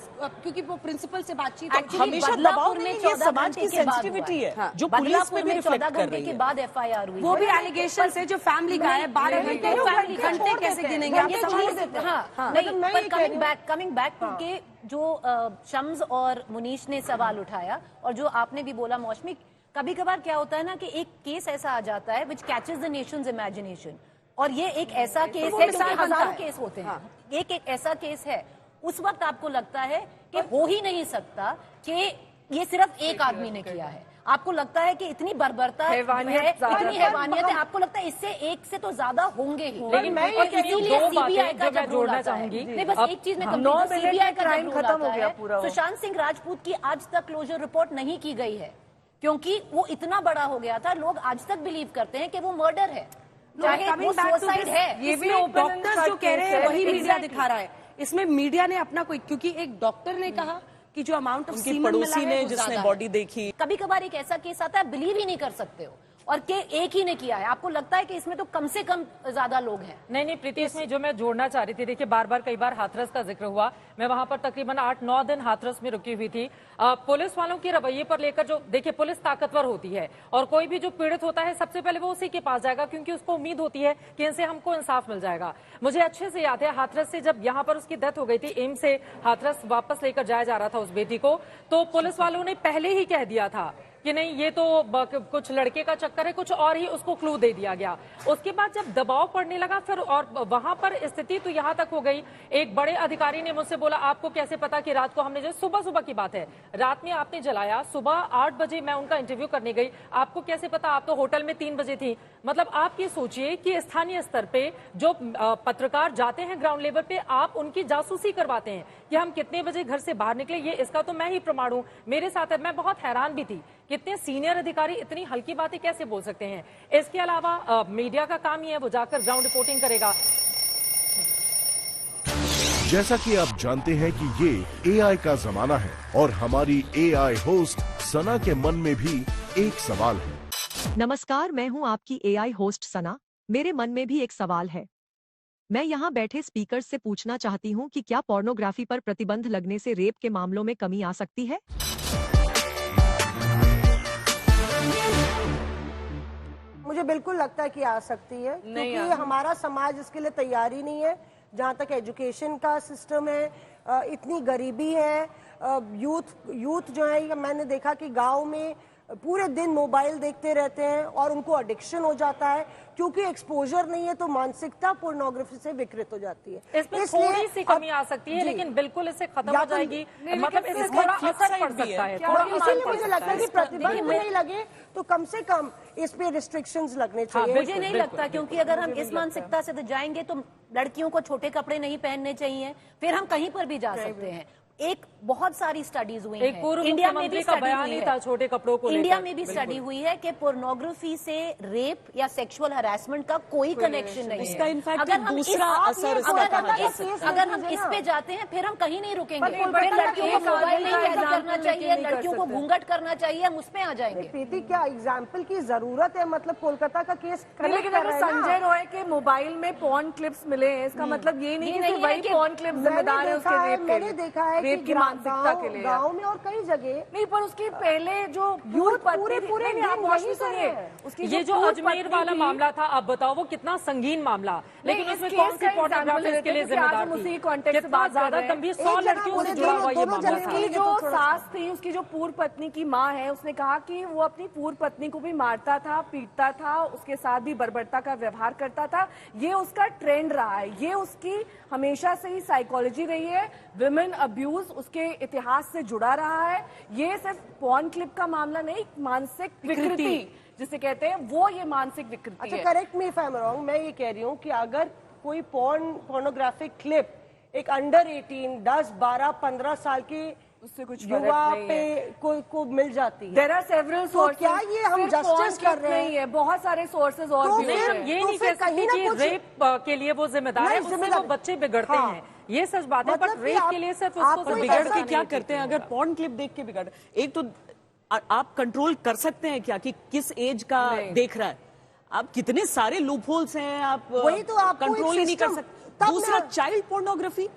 क्योंकि वो प्रिंसिपल से बातचीत हमेशा दबाव में, ये समाज की सेंसिटिविटी है जो पुलिस में भी रिफ्लेक्ट कर रही है। के बाद FIR हुई, वो भी एलिगेशन से जो फैमिली का है, 12 घंटे कैसे गिनेंगे? कमिंग बैक टू के जो शम्स और मुनीश ने सवाल उठाया और जो आपने भी बोला मौसमी, कभी कभार क्या होता है ना कि एक केस ऐसा आ जाता है विच कैचेस द नेशंस इमेजिनेशन, और ये एक ऐसा केस है क्योंकि हजारों केस होते हैं, एक ऐसा केस है, उस वक्त आपको लगता है कि हो ही नहीं सकता कि ये सिर्फ एक आदमी ने किया है, आपको लगता है कि इतनी बर्बरता है, इतनी हैवानियत है, आपको लगता है इससे एक से तो ज्यादा होंगे ही। लेकिन मैं इसीलिए सीबीआई का जब जोड़ना चाहूंगी, नहीं बस एक चीज में सीबीआई का जब खत्म हो गया पूरा। सुशांत सिंह राजपूत की आज तक क्लोजर रिपोर्ट नहीं की गई है क्योंकि वो इतना बड़ा हो गया था, लोग आज तक बिलीव करते हैं कि वो मर्डर है, चाहे वो सुसाइड है। ये भी डॉक्टर्स जो कह रहे हैं वही मीडिया दिखा रहा है। इसमें मीडिया ने अपना कोई, क्योंकि एक डॉक्टर ने कहा कि जो अमाउंट ऑफ सीमेन पड़ोसी ने जिसने बॉडी देखी, कभी कभार एक ऐसा केस आता है बिलीव ही नहीं कर सकते हो और के एक ही ने किया है, आपको लगता है कि इसमें तो कम से कम ज्यादा लोग हैं। नहीं प्रीति, इसमें जो मैं जोड़ना चाह रही थी, देखिए कई बार हाथरस का जिक्र हुआ, मैं वहां पर तकरीबन 8-9 दिन हाथरस में रुकी हुई थी। पुलिस वालों के रवैये पर लेकर, जो देखिए पुलिस ताकतवर होती है और कोई भी जो पीड़ित होता है सबसे पहले वो उसी के पास जाएगा क्योंकि उसको उम्मीद होती है कि इनसे हमको इंसाफ मिल जाएगा। मुझे अच्छे से याद है हाथरस से जब यहाँ पर उसकी डेथ हो गई थी, एम्स से हाथरस वापस लेकर जाया जा रहा था उस बेटी को, तो पुलिस वालों ने पहले ही कह दिया था कि नहीं ये तो कुछ लड़के का चक्कर है, कुछ और ही उसको क्लू दे दिया गया। उसके बाद जब दबाव पड़ने लगा फिर और वहां पर स्थिति तो यहां तक हो गई, एक बड़े अधिकारी ने मुझसे बोला आपको कैसे पता कि रात को हमने, जो सुबह की बात है, रात में आपने जलाया, सुबह 8 बजे मैं उनका इंटरव्यू करने गई, आपको कैसे पता, आप तो होटल में 3 बजे थी। मतलब आप ये सोचिए कि स्थानीय स्तर पे जो पत्रकार जाते हैं ग्राउंड लेवल पे, आप उनकी जासूसी करवाते हैं कि हम कितने बजे घर से बाहर निकले, ये इसका तो मैं ही प्रमाण हूं, मेरे साथ है। मैं बहुत हैरान भी थी, कितने सीनियर अधिकारी इतनी हल्की बातें कैसे बोल सकते हैं। इसके अलावा मीडिया का काम ही है, वो जाकर ग्राउंड रिपोर्टिंग करेगा। जैसा कि आप जानते हैं कि ये एआई का जमाना है और हमारी एआई होस्ट सना के मन में भी एक सवाल है। नमस्कार, मैं हूं आपकी एआई होस्ट सना। मेरे मन में भी एक सवाल है। मैं यहां बैठे स्पीकर से पूछना चाहती हूं कि क्या पोर्नोग्राफी पर प्रतिबंध लगने से रेप के मामलों में कमी आ सकती है? मुझे बिल्कुल लगता है कि आ सकती है, क्योंकि हमारा समाज इसके लिए तैयार ही नहीं है। जहाँ तक एजुकेशन का सिस्टम है, इतनी गरीबी है, यूथ जो है, मैंने देखा कि गांव में पूरे दिन मोबाइल देखते रहते हैं और उनको एडिक्शन हो जाता है, क्योंकि एक्सपोजर नहीं है तो मानसिकता पोर्नोग्राफी से विकृत हो जाती है। इसमें थोड़ी सी कमी आ सकती है, लेकिन बिल्कुल इससे खत्म हो जाएगी, मतलब इससे थोड़ा असर पड़ सकता है। इसीलिए मुझे लगता है कि प्रतिबंध नहीं लगे तो कम से कम इस पे रिस्ट्रिक्शंस लगने चाहिए। मुझे नहीं लगता, क्योंकि अगर हम इस मानसिकता से जाएंगे तो लड़कियों को छोटे कपड़े नहीं पहनने चाहिए, फिर हम कहीं पर भी जा सकते हैं। एक बहुत सारी स्टडीज हुई एक पूर्व इंडिया में भी का बयान ही था छोटे कपड़ों को इंडिया में भी स्टडी हुई है कि पोर्नोग्राफी से रेप या सेक्सुअल हरासमेंट का कोई कनेक्शन नहीं इसका है। इनफैक्ट अगर हम दूसरा असर अगर हम इस पे जाते हैं फिर हम कहीं नहीं रुकेंगे। फिर लड़कियों को मोबाइल नहीं कैरी करना चाहिए, लड़कियों को घूंघट करना चाहिए, हम उस पे आ जाएंगे। प्रीति, क्या एग्जाम्पल की जरूरत है? मतलब कोलकाता का केस, लेकिन अगर संजय रॉय के मोबाइल में पॉर्न क्लिप्स मिले हैं, इसका मतलब ये नहीं कि वही पॉर्न क्लिप्स जिम्मेदार है उसके रेप के। मैंने देखा है रेप की मानसिकता के लिए गांव में और कई जगह नहीं, पर उसकी पहले जो पूरे उसकी ये जो अजमेर वाला मामला था, अब बताओ वो कितना संगीन मामला, लेकिन उसमें कौन सी फोटोग्राफर इसके लिए जिम्मेदार थी? कितना ज्यादा गंभीर, 100 लड़कियों से जुड़ा हुआ ये मामला था। उसकी जो सास थी, उसकी जो पूर्व पत्नी की माँ है, उसने कहा कि वो अपनी पूर्व पत्नी को भी मारता था, पीटता था, उसके साथ भी बर्बरता का व्यवहार करता था। ये उसका ट्रेंड रहा है, ये उसकी हमेशा से ही साइकोलॉजी रही है। विमेन अब्यूज उसके इतिहास से जुड़ा रहा है। ये सिर्फ पॉर्न क्लिप का मामला नहीं, मानसिक विकृति जिसे कहते हैं, वो ये मानसिक विकृति है। Correct me if I am wrong, मैं ये कह रही हूँ कि अगर कोई पोर्नोग्राफिक क्लिप एक अंडर 18, 10, 12, 15 साल की उससे कुछ युवा पे को मिल जाती है, देयर आर सेवरल सोर्सेज। क्या ये हम जस्टिस कर रहे हैं? बहुत सारे सोर्सेज और भी नहीं, हम ये नहीं कह सकते कि रेप के लिए वो जिम्मेदार है, उससे वो बच्चे बिगड़ते हैं, ये सच बात है। बट रेप के लिए सिर्फ उसको बिगड़ के क्या करते हैं? अगर पॉर्न क्लिप देख के बिगड़, एक तो आप कंट्रोल कर सकते हैं क्या कि किस एज का देख रहा है? आप कितने सारे लूपहोल्स हैं, आप वही तो आप कंट्रोल ही नहीं कर सकते। दूसरा, चाइल्ड पोर्नोग्राफी,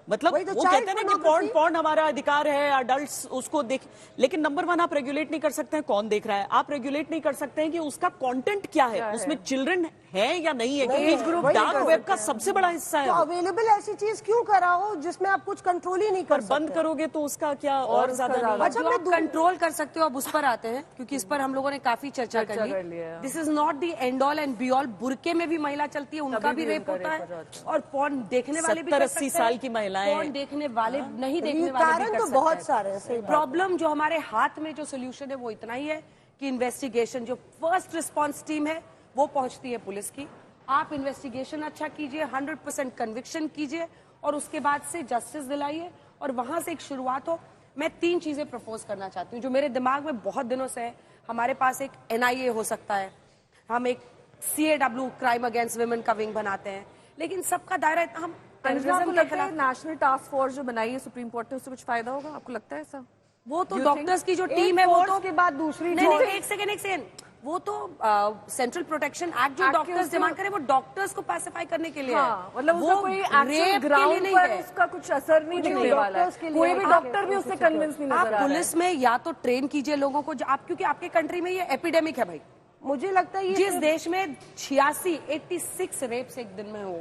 मतलब वो कहते हैं ना कि पॉर्न हमारा अधिकार है, अडल्ट्स उसको देख, लेकिन नंबर 1 आप रेगुलेट नहीं कर सकते हैं कौन देख रहा है। आप रेगुलेट नहीं कर सकते हैं कि उसका कंटेंट क्या है, उसमें चिल्ड्रन है या नहीं है, क्योंकि डार्क वेब का सबसे बड़ा हिस्सा है। अवेलेबल ऐसी चीज क्यों कराओ जिसमें आप कुछ कंट्रोल ही नहीं कर सकते? बंद करोगे तो उसका क्या और ज्यादा। अच्छा, आप कंट्रोल कर सकते हो, अब उस पर आते हैं, क्योंकि इस पर हम लोगों ने काफी चर्चा कर ली। This is not the end all and be all. बुरके में भी महिला चलती है, उनका भी रेप होता है, और पॉर्न देखने वाले भी 70-80 साल की महिलाएं, पॉर्न देखने वाले नहीं देखने वाले भी कर तो सकते बहुत हैं। सारे हैं। प्रॉब्लम जो हमारे हाथ में जो सोल्यूशन है वो इतना ही है कि इन्वेस्टिगेशन, जो फर्स्ट रिस्पांस टीम है वो पहुंचती है पुलिस की। आप इन्वेस्टिगेशन अच्छा कीजिए, 100% कन्विक्शन कीजिए, और उसके बाद से जस्टिस दिलाइए, और वहां से एक शुरुआत हो। मैं 3 चीजें प्रपोज करना चाहती हूँ जो मेरे दिमाग में बहुत दिनों से है। हमारे पास एक NIA हो सकता है, हम एक CAW क्राइम अगेंस्ट वुमेन का विंग बनाते हैं, लेकिन सबका दायरा हम नेशनल टास्क फोर्स जो बनाई है सुप्रीम कोर्ट ने, उससे कुछ फायदा होगा आपको लगता है? ऐसा वो तो डॉक्टर्स की जो टीम है, वो तो के बाद दूसरी, नहीं, एक सेकेंड, वो तो सेंट्रल प्रोटेक्शन एक्ट जो डॉक्टर्स डिमांड करे, वो डॉक्टर्स को पैसिफाई करने के लिए हाँ, मतलब वो कोई रेप ग्राउंड पर उसका कुछ असर नहीं दिखने वाला है। कोई भी डॉक्टर भी उससे कन्विंस नहीं नजर आ रहा है। आप पुलिस में या तो ट्रेन कीजिए लोगों को, आप, क्योंकि आपके कंट्री में ये एपिडेमिक है भाई। मुझे लगता है जिस देश में 86 रेप्स एक दिन में हो,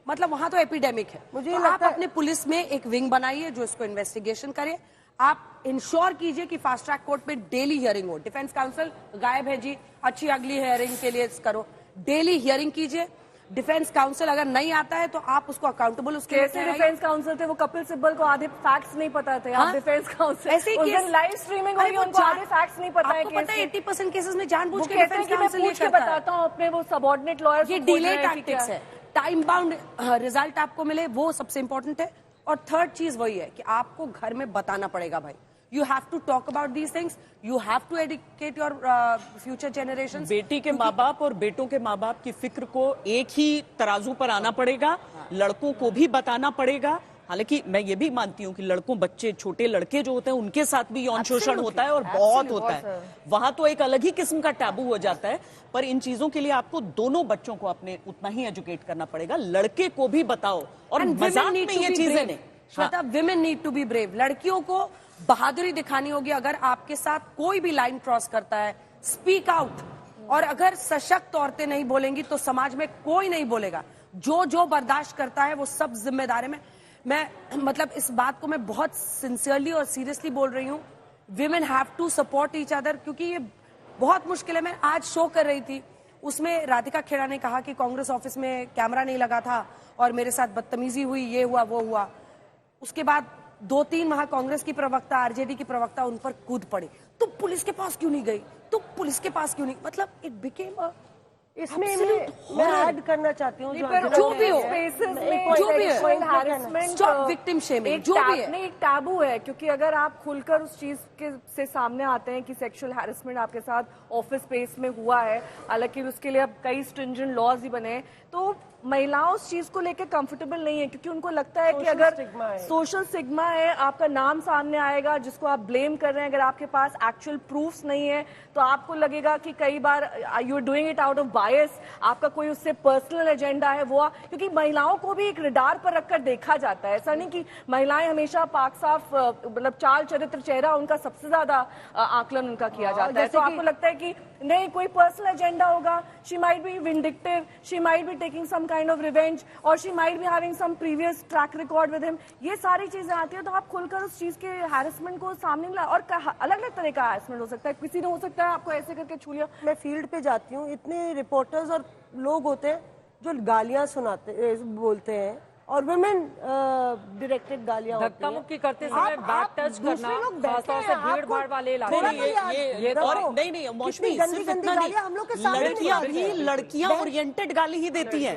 मतलब वहां तो एपिडेमिक है। मुझे तो आप अपने पुलिस में एक विंग बनाइए जो इसको इन्वेस्टिगेशन करे। आप इंश्योर कीजिए कि फास्ट ट्रैक कोर्ट में डेली हियरिंग हो। डिफेंस काउंसिल गायब है जी, अच्छी अगली हियरिंग के लिए करो, डेली हियरिंग कीजिए। डिफेंस काउंसिल अगर नहीं आता है तो आप उसको अकाउंटेबल, उसके कैसे डिफेंस काउंसिल थे वो? कपिल सिब्बल को आधे फैक्ट्स नहीं पता थे। आप डिफेंस काउंसिल ऐसे ही लाइव स्ट्रीमिंग हो रही है, उनको आधे फैक्ट्स नहीं पता है। आपको पता है 80% केसेस में जानबूझ के डिफेंस काउंसिल ये बताता हूँ अपने वो सबऑर्डिनेट लॉयर्स। ये डिले टैक्टिक्स है। टाइम बाउंड रिजल्ट आपको मिले, वो सबसे इंपॉर्टेंट है। और थर्ड चीज वही है कि आपको घर में बताना पड़ेगा भाई, you have to talk about these things, you have to educate your future generation. बेटी के माँ बाप और बेटों के माँ बाप की फिक्र को एक ही तराजू पर आना पड़ेगा, लड़कों को भी बताना पड़ेगा। हालांकि मैं ये भी मानती हूँ कि लड़कों, बच्चे, छोटे लड़के जो होते हैं उनके साथ भी यौन शोषण होता है और बहुत होता है, वहां तो एक अलग ही किस्म का टैबू हो जाता है। पर इन चीजों के लिए आपको दोनों बच्चों को अपने उतना ही एजुकेट करना पड़ेगा, लड़के को भी बताओ और मजाक में ये चीजें नहीं। Shweta, women need to be brave. लड़कियों को बहादुरी दिखानी होगी। अगर आपके साथ कोई भी लाइन क्रॉस करता है, स्पीक आउट। और अगर सशक्त औरतें नहीं बोलेंगी तो समाज में कोई नहीं बोलेगा। जो बर्दाश्त करता है वो सब जिम्मेदार है। मैं मतलब इस बात को मैं बहुत सिंसियरली और सीरियसली बोल रही हूँ। Women have to support each other, क्योंकि ये बहुत मुश्किल है। मैं आज शो कर रही थी, उसमें राधिका खेड़ा ने कहा कि कांग्रेस ऑफिस में कैमरा नहीं लगा था और मेरे साथ बदतमीजी हुई, ये हुआ वो हुआ। उसके बाद 2-3 वहां कांग्रेस की प्रवक्ता, आरजेडी की प्रवक्ता उन पर कूद पड़े, तो पुलिस के पास क्यों नहीं गई, तो पुलिस के पास क्यों नहीं, मतलब इट बिकेम इसमें मैं ऐड करना चाहती हूँ जो भी हो, जो भी है, स्टॉप विक्टिम शेमिंग, जो भी है। एक टैबू है, क्योंकि अगर आप खुलकर उस चीज के से सामने आते हैं कि सेक्सुअल हैरेसमेंट आपके साथ ऑफिस स्पेस में हुआ है, हालांकि उसके लिए अब कई स्ट्रिंजेंट लॉज ही बने हैं, तो महिलाओं उस चीज को लेकर कंफर्टेबल नहीं है, क्योंकि उनको लगता है कि अगर सोशल सिग्मा है, आपका नाम सामने आएगा जिसको आप ब्लेम कर रहे हैं, अगर आपके पास एक्चुअल प्रूफ्स नहीं है तो आपको लगेगा कि कई बार you are doing it out of bias, आपका कोई उससे पर्सनल एजेंडा है वो, क्योंकि महिलाओं को भी एक रडार पर रखकर देखा जाता है। ऐसा नहीं कि महिलाएं हमेशा पाक साफ, मतलब चाल चरित्र, चेहरा उनका सबसे ज्यादा आकलन उनका किया जाता है। तो आपको लगता है कि नहीं, कोई पर्सनल एजेंडा होगा, she might be vindictive, she might be taking some kind of revenge, और she might be having some previous track record with him. ये सारी चीजें आती है, तो आप खुलकर उस चीज के हैरेसमेंट को सामने ला, और अलग अलग तरह का हैरेसमेंट हो सकता है। किसी ने हो सकता है आपको ऐसे करके छू लिया। मैं फील्ड पे जाती हूँ, इतने रिपोर्टर्स और लोग होते हैं जो गालियां सुनाते बोलते हैं, और वुमेन डायरेक्टेड गालियां धक्का मुक्की करते समय बैक टच करना, खासतौर से भीड़ भाड़ वाले इलाके में ये और नहीं मौसमी, सिर्फ इतना नहीं, हम लोग के सामने लड़कियां ओरिएंटेड गाली ही देती हैं।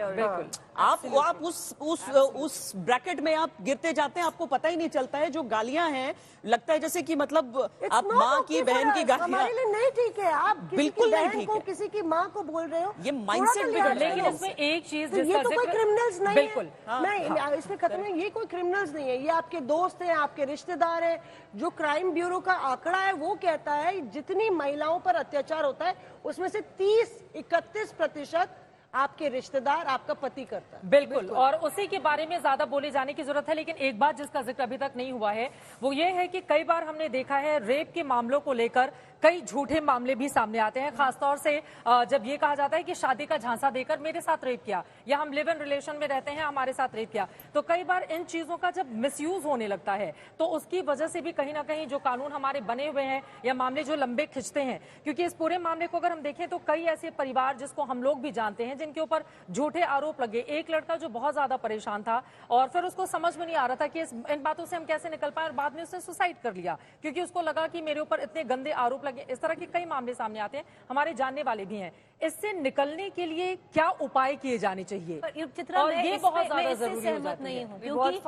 आप उस ब्रैकेट में आप गिरते जाते हैं, आपको पता ही नहीं चलता है। जो गालियां हैं, लगता है जैसे कि मतलब आप माँ की, बहन की गालियां, हमारे लिए नहीं ठीक है। आप बिल्कुल नहीं ठीक है, किसी की माँ को बोल रहे हो, ये माइंडसेट बिगड़ रहा है। लेकिन इसमें एक चीज, ये तो कोई क्रिमिनल्स नहीं है। बिल्कुल, मैं इसमें खत्म है, ये कोई क्रिमिनल्स नहीं है, ये आपके दोस्त हैं, आपके रिश्तेदार हैं। जो क्राइम ब्यूरो का आंकड़ा है वो कहता है जितनी महिलाओं पर अत्याचार होता है उसमें से 30-31% आपके रिश्तेदार, आपका पति करता है। बिल्कुल, और उसी के बारे में ज्यादा बोले जाने की जरूरत है। लेकिन एक बात जिसका जिक्र अभी तक नहीं हुआ है वो ये है कि कई बार हमने देखा है रेप के मामलों को लेकर कई झूठे मामले भी सामने आते हैं, खासतौर से जब ये कहा जाता है कि शादी का झांसा देकर मेरे साथ रेप किया, या हम लिव इन रिलेशन में रहते हैं, हमारे साथ रेप किया। तो कई बार इन चीजों का जब मिसयूज होने लगता है तो उसकी वजह से भी कहीं ना कहीं जो कानून हमारे बने हुए हैं या मामले जो लंबे खिंचते हैं, क्योंकि इस पूरे मामले को अगर हम देखें तो कई ऐसे परिवार जिसको हम लोग भी जानते हैं जिनके ऊपर झूठे आरोप लगे। एक लड़का जो बहुत ज्यादा परेशान था और फिर उसको समझ में नहीं आ रहा था कि इन बातों से हम कैसे निकल पाए, और बाद में उसने सुसाइड कर लिया क्योंकि उसको लगा कि मेरे ऊपर इतने गंदे आरोप लगे। इस तरह के कई मामले सामने आते हैं, हमारे जानने वाले भी हैं। इससे निकलने के लिए क्या उपाय किए जाने चाहिए? और ये बहुत ज्यादा जरूरी हो जाता है, क्योंकि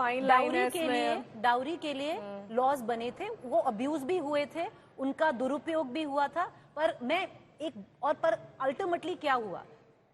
डाउरी के लिए लॉज बने थे, वो अब्यूज भी हुए थे, उनका दुरुपयोग भी हुआ था। पर अल्टीमेटली क्या हुआ,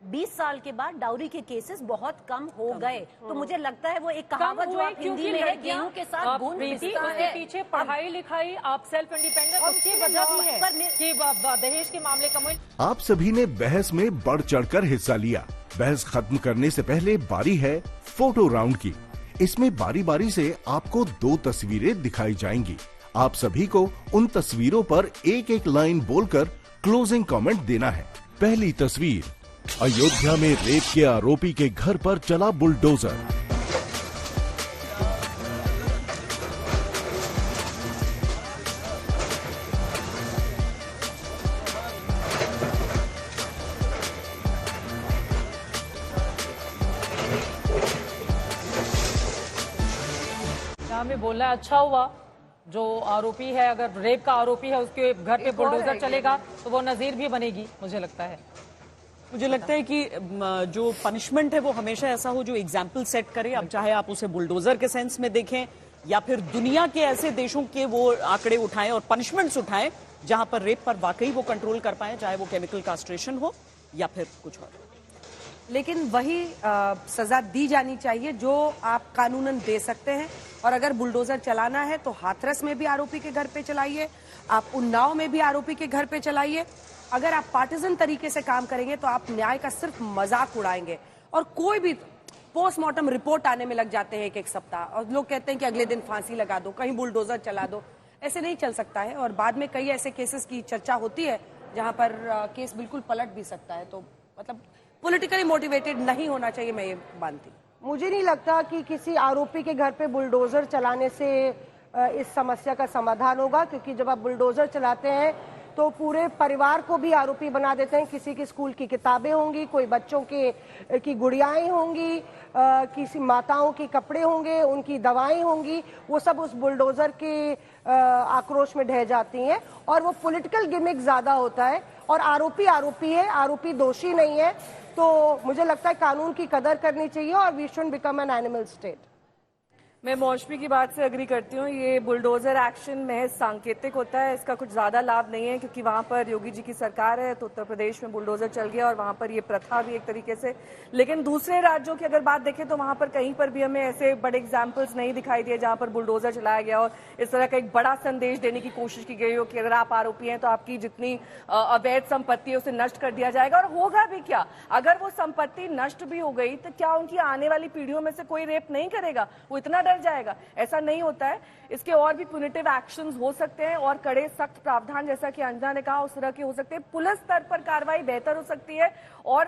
20 साल के बाद डाउरी के केसेस बहुत कम हो गए। तो मुझे लगता है वो एक कहावत जो आप हिंदी में है, गेहूं के साथ गुण पिसता है। उसके पीछे पढ़ाई लिखाई, आप सेल्फ इंडिपेंडेंट, उसकी वजह भी है कि दहेज के मामले कम हुए। आप सभी ने बहस में बढ़ चढ़कर हिस्सा लिया। बहस खत्म करने से पहले बारी है फोटो राउंड की। इसमें बारी बारी से आपको 2 तस्वीरें दिखाई जाएंगी। आप सभी को उन तस्वीरों पर एक एक लाइन बोलकर क्लोजिंग कमेंट देना है। पहली तस्वीर, अयोध्या में रेप के आरोपी के घर पर चला बुलडोजर। हमें बोलना है अच्छा हुआ जो आरोपी है, अगर रेप का आरोपी है उसके घर पे बुलडोजर चलेगा तो वो नजीर भी बनेगी, मुझे लगता है। मुझे लगता है कि जो पनिशमेंट है वो हमेशा ऐसा हो जो एग्जाम्पल सेट करे। अब चाहे आप उसे बुलडोजर के सेंस में देखें या फिर दुनिया के ऐसे देशों के वो आंकड़े उठाएं और पनिशमेंट्स उठाएं जहां पर रेप पर वाकई वो कंट्रोल कर पाए, चाहे वो केमिकल कास्ट्रेशन हो या फिर कुछ और। लेकिन वही सजा दी जानी चाहिए जो आप कानूनन दे सकते हैं। और अगर बुलडोजर चलाना है तो हाथरस में भी आरोपी के घर पे चलाइए, आप उन्नाव में भी आरोपी के घर पे चलाइए। अगर आप पार्टिजन तरीके से काम करेंगे तो आप न्याय का सिर्फ मजाक उड़ाएंगे। और कोई भी पोस्टमार्टम रिपोर्ट आने में लग जाते हैं एक सप्ताह, और लोग कहते हैं कि अगले दिन फांसी लगा दो, कहीं बुलडोजर चला दो। ऐसे नहीं चल सकता है। और बाद में कई ऐसे केसेस की चर्चा होती है जहां पर केस बिल्कुल पलट भी सकता है। तो मतलब पॉलिटिकली मोटिवेटेड नहीं होना चाहिए, मैं ये मानती हूँ। मुझे नहीं लगता कि किसी आरोपी के घर पे बुलडोजर चलाने से इस समस्या का समाधान होगा, क्योंकि जब आप बुलडोजर चलाते हैं तो पूरे परिवार को भी आरोपी बना देते हैं। किसी की स्कूल की किताबें होंगी, कोई बच्चों की गुड़ियाएं होंगी, किसी माताओं के कपड़े होंगे, उनकी दवाएं होंगी, वो सब उस बुलडोजर के आक्रोश में ढह जाती हैं। और वो पॉलिटिकल गिमिक ज्यादा होता है। और आरोपी आरोपी है, आरोपी दोषी नहीं है। तो मुझे लगता है कानून की कदर करनी चाहिए और we should become an animal state. मैं मौसमी की बात से अग्री करती हूँ। ये बुलडोजर एक्शन महज सांकेतिक होता है, इसका कुछ ज्यादा लाभ नहीं है, क्योंकि वहां पर योगी जी की सरकार है तो उत्तर प्रदेश में बुलडोजर चल गया और वहां पर ये प्रथा भी एक तरीके से। लेकिन दूसरे राज्यों की अगर बात देखें तो वहां पर कहीं पर भी हमें ऐसे बड़े एग्जाम्पल्स नहीं दिखाई दिए जहां पर बुलडोजर चलाया गया और इस तरह का एक बड़ा संदेश देने की कोशिश की गई हो कि अगर आप आरोपी हैं तो आपकी जितनी अवैध संपत्ति है उसे नष्ट कर दिया जाएगा। और होगा भी क्या, अगर वो संपत्ति नष्ट भी हो गई तो क्या उनकी आने वाली पीढ़ियों में से कोई रेप नहीं करेगा? वो इतना डर जाएगा? ऐसा नहीं होता है। इसके और भी प्यूनिटिव एक्शंस हो सकते हैं और कड़े सख्त प्रावधान, जैसा कि अंजना ने कहा, उस तरह के हो सकते हैं। पुलिस स्तर पर कार्रवाई बेहतर हो सकती है और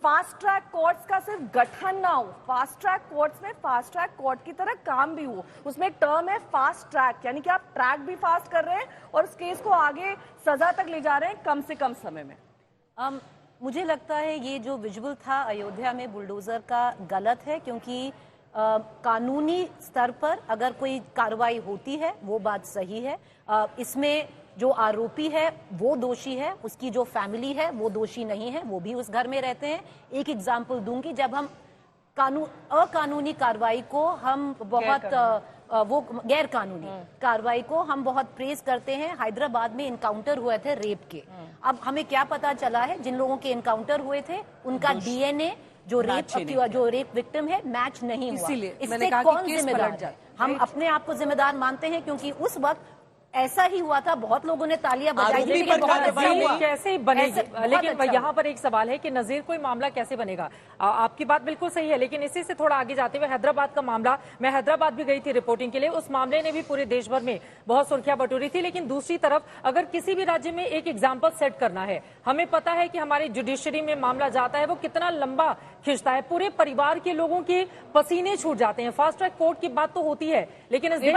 फास्ट ट्रैक कोर्ट्स का सिर्फ गठन ना हो, फास्ट ट्रैक कोर्ट्स में फास्ट ट्रैक कोर्ट की तरह काम भी हो। उसमें एक टर्म है फास्ट ट्रैक, यानी कि आप ट्रैक भी फास्ट कर रहे हैं और उस केस को आगे सजा तक ले जा रहे हैं कम से कम समय में। मुझे लगता है ये जो विजुअल था अयोध्या में बुलडोजर का गलत है, क्योंकि कानूनी स्तर पर अगर कोई कार्रवाई होती है वो बात सही है। इसमें जो आरोपी है वो दोषी है, उसकी जो फैमिली है वो दोषी नहीं है, वो भी उस घर में रहते हैं। एक एग्जाम्पल दूंगी, जब हम अकानूनी कार्रवाई को हम बहुत गैर कानूनी कार्रवाई को हम बहुत प्रेज करते हैं। हैदराबाद में इनकाउंटर हुए थे रेप के। अब हमें क्या पता चला है, जिन लोगों के इनकाउंटर हुए थे उनका डीएनए जो रेप विक्टिम है मैच नहीं हुआ। इससे कौन जिम्मेदार है? हम अपने आप को जिम्मेदार मानते हैं, क्योंकि उस वक्त ऐसा ही हुआ था। बहुत लोगों ने तालियां बजाई, लेकिन कैसे बनेगी? लेकिन यहाँ पर एक सवाल है कि नजीर कोई मामला कैसे बनेगा? आपकी बात बिल्कुल सही है, लेकिन इसी से थोड़ा आगे जाते हुए हैदराबाद का मामला, मैं हैदराबाद भी गई थी रिपोर्टिंग के लिए, उस मामले ने भी पूरे देश भर में बहुत सुर्खियां बटोरी थी। लेकिन दूसरी तरफ अगर किसी भी राज्य में एक एग्जाम्पल सेट करना है, हमें पता है कि हमारी जुडिशरी में मामला जाता है वो कितना लंबा खिंचता है, पूरे परिवार के लोगों के पसीने छूट जाते हैं। फास्ट ट्रैक कोर्ट की बात तो होती है, लेकिन इस देश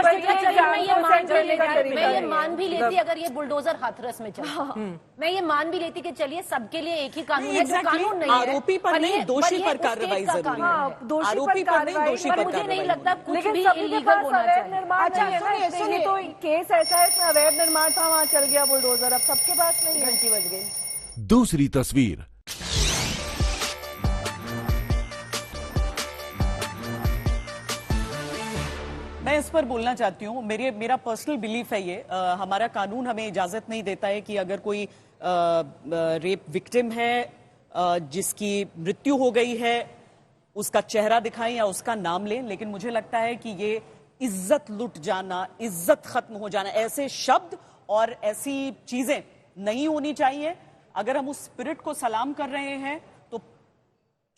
मैं ये मान भी लेती अगर ये बुलडोजर हाथरस में चला, मैं ये मान भी लेती कि चलिए सबके लिए एक ही कानून है, जो कानून नहीं है। आरोपी पर नहीं, दोषी पर कार्रवाई जरूरी है। आरोपी पर नहीं, दोषी पर मुझे नहीं लगता कुछ भी इलीगल होना चाहिए। ये तो केस ऐसा है इसमें अवैध निर्माण था, वहाँ चल गया बुलडोजर, अब सबके पास नहीं, घंटी बज गई। दूसरी तस्वीर, मैं इस पर बोलना चाहती हूँ। मेरा पर्सनल बिलीफ है ये, हमारा कानून हमें इजाजत नहीं देता है कि अगर कोई रेप विक्टिम है जिसकी मृत्यु हो गई है उसका चेहरा दिखाएं या उसका नाम लें। लेकिन मुझे लगता है कि ये इज्जत लुट जाना, इज्जत खत्म हो जाना, ऐसे शब्द और ऐसी चीजें नहीं होनी चाहिए। अगर हम उस स्पिरिट को सलाम कर रहे हैं तो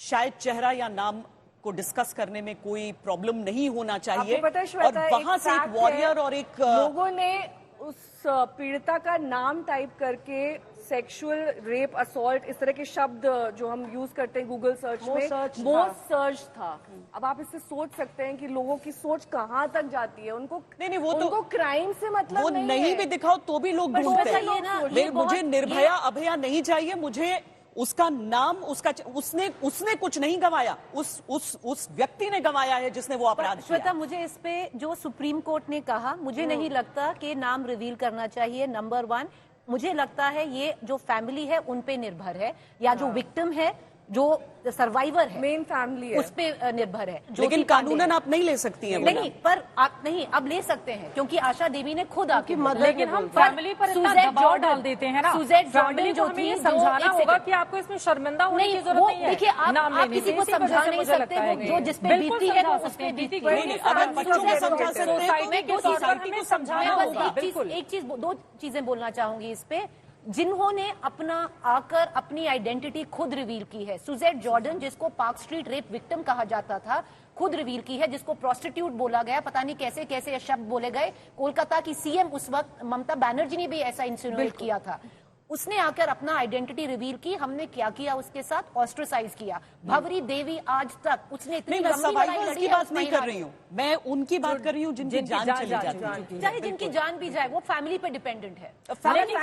शायद चेहरा या नाम को डिस्कस करने में कोई प्रॉब्लम नहीं होना चाहिए। और वहां से एक वॉरियर और एक लोगों ने उस पीड़िता का नाम टाइप करके सेक्सुअल रेप, असॉल्ट, इस तरह के शब्द जो हम यूज करते हैं गूगल सर्च में, वो सर्च था। अब आप इससे सोच सकते हैं कि लोगों की सोच कहां तक जाती है। उनको नहीं, वो उनको तो क्राइम से मतलब वो नहीं भी दिखाओ तो भी लोग ढूंढते हैं। मुझे निर्भया अभया नहीं चाहिए, मुझे उसका नाम, उसने कुछ नहीं गंवाया, उस व्यक्ति ने गंवाया है जिसने वो अपराध किया। श्वेता, मुझे इस पे जो सुप्रीम कोर्ट ने कहा, मुझे नहीं लगता कि नाम रिवील करना चाहिए। नंबर 1, मुझे लगता है ये जो फैमिली है उन पे निर्भर है, या जो विक्टिम है, जो सर्वाइवर है, मेन फैमिली है, उस पे निर्भर है। लेकिन कानूनन आप नहीं ले सकती हैं। नहीं, पर आप नहीं अब ले सकते हैं, क्योंकि आशा देवी ने खुद आपकी मदद, लेकिन हम फैमिली पर इतना दबाव डाल देते हैं ना, फैमिली को हमें ये समझाना होगा कि आपको इसमें शर्मिंदा होने की जरूरत नहीं है। देखिए, आप किसी को समझा नहीं सकते, वो जो जिस पे बीती है वो उस पे बीती है। अगर बच्चों को समझा सकते हैं तो सोसाइटी को समझाना होगा। एक चीज, दो चीजें बोलना चाहूंगी इस पे। जिन्होंने अपना आकर अपनी आइडेंटिटी खुद रिवील की है, सुजेट जॉर्डन जिसको पार्क स्ट्रीट रेप विक्टिम कहा जाता था, खुद रिवील की है, जिसको प्रोस्टिट्यूट बोला गया, पता नहीं कैसे कैसे शब्द बोले गए। कोलकाता की सीएम उस वक्त ममता बनर्जी ने भी ऐसा इंसिनुएट किया था। उसने आकर अपना आइडेंटिटी रिवील की। हमने क्या किया उसके साथ? ऑस्ट्रेसाइज किया। भवरी देवी आज तक उसने इतनी लंबी लड़ाई लड़ी की बात नहीं कर रही हूँ, मैं उनकी बात कर रही हूँ जिनकी जान चली जाती है। चाहे जिनकी जान भी जाए, वो फैमिली पे डिपेंडेंट है। फैमिली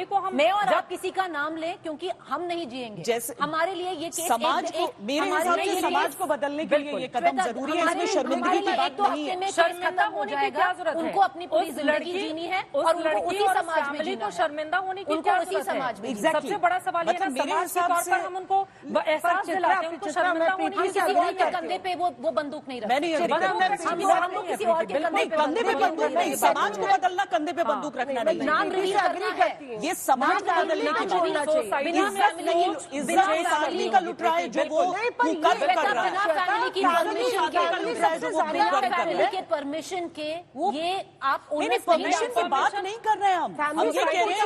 को हम, मैं और आप किसी का नाम लें, क्योंकि हम नहीं जिएंगे। जैसे हमारे लिए ये केस समाज को, मेरे हिसाब से समाज को बदलने के लिए ये कदम जरूरी है। इसमें शर्मिंदगी की बात नहीं है। शर्मिंदा हो जाएगा, उनको अपनी पूरी जिंदगी जीनी है और उनको उसी समाज में को शर्मिंदा होने की उनको उसी समाज में। सबसे बड़ा सवाल ये ना, समाज के तौर पर हम उनको एहसास दिलाते हैं, उनको शर्मिंदा होने की किसी और के कंधे पे वो बंदूक नहीं रखते। हम लोग किसी और के कंधे पे बंदूक नहीं, समाज को बदलना कंधे पे बंदूक रखना नहीं। नाम रिवील करना है, ये समाज को बदलने की बात है। इज्जत का लुट रहा है जो वो कर रहा है, बिना फैमिली की परमिशन के ये आप परमिशन की बात नहीं कर रहे हैं। हम ये कह रहे हैं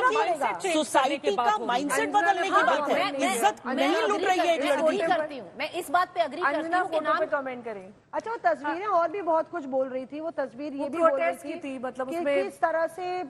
कि सोसाइटी का माइंडसेट बदलने की बात है। इज्जत नहीं लुट रही है एक लड़की। करती हूँ मैं, इस बात पे अग्री करती हूँ कि नाम कमेंट करें। अच्छा, वो तस्वीरें और भी बहुत कुछ बोल रही थी। वो तस्वीर ये भी बोल रही थी, मतलब कि उसमें किस तरह से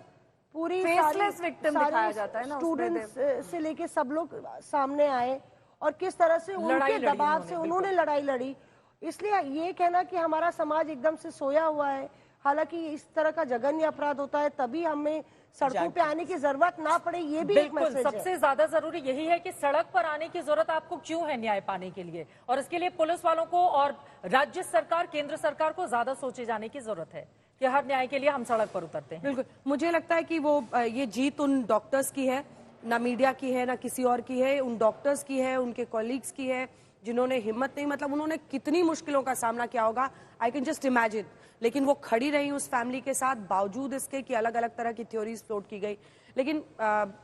पूरी फेसलेस विक्टिम दिखाया जाता है ना, स्टूडेंट्स से लेके सब लोग सामने आए और किस तरह से उनके दबाव से उन्होंने लड़ाई लड़ी। इसलिए ये कहना कि हमारा समाज एकदम से सोया हुआ है, हालांकि इस तरह का जघन्य अपराध होता है तभी हमें सड़कों पे आने की जरूरत ना पड़े, ये भी एक मैसेज है। सबसे ज्यादा जरूरी यही है कि सड़क पर आने की जरूरत आपको क्यों है न्याय पाने के लिए, और इसके लिए पुलिस वालों को और राज्य सरकार, केंद्र सरकार को ज्यादा सोचे जाने की जरूरत है कि हर न्याय के लिए हम सड़क पर उतरते हैं। बिल्कुल, मुझे लगता है कि वो ये जीत उन डॉक्टर्स की है, ना मीडिया की है ना किसी और की है, उन डॉक्टर्स की है, उनके कॉलीग्स की है, जिन्होंने हिम्मत नहीं, मतलब उन्होंने कितनी मुश्किलों का सामना किया होगा, आई कैन जस्ट इमेजिन। लेकिन वो खड़ी रही उस फैमिली के साथ, बावजूद इसके कि अलग अलग तरह की थ्योरीज फ्लोट की गई। लेकिन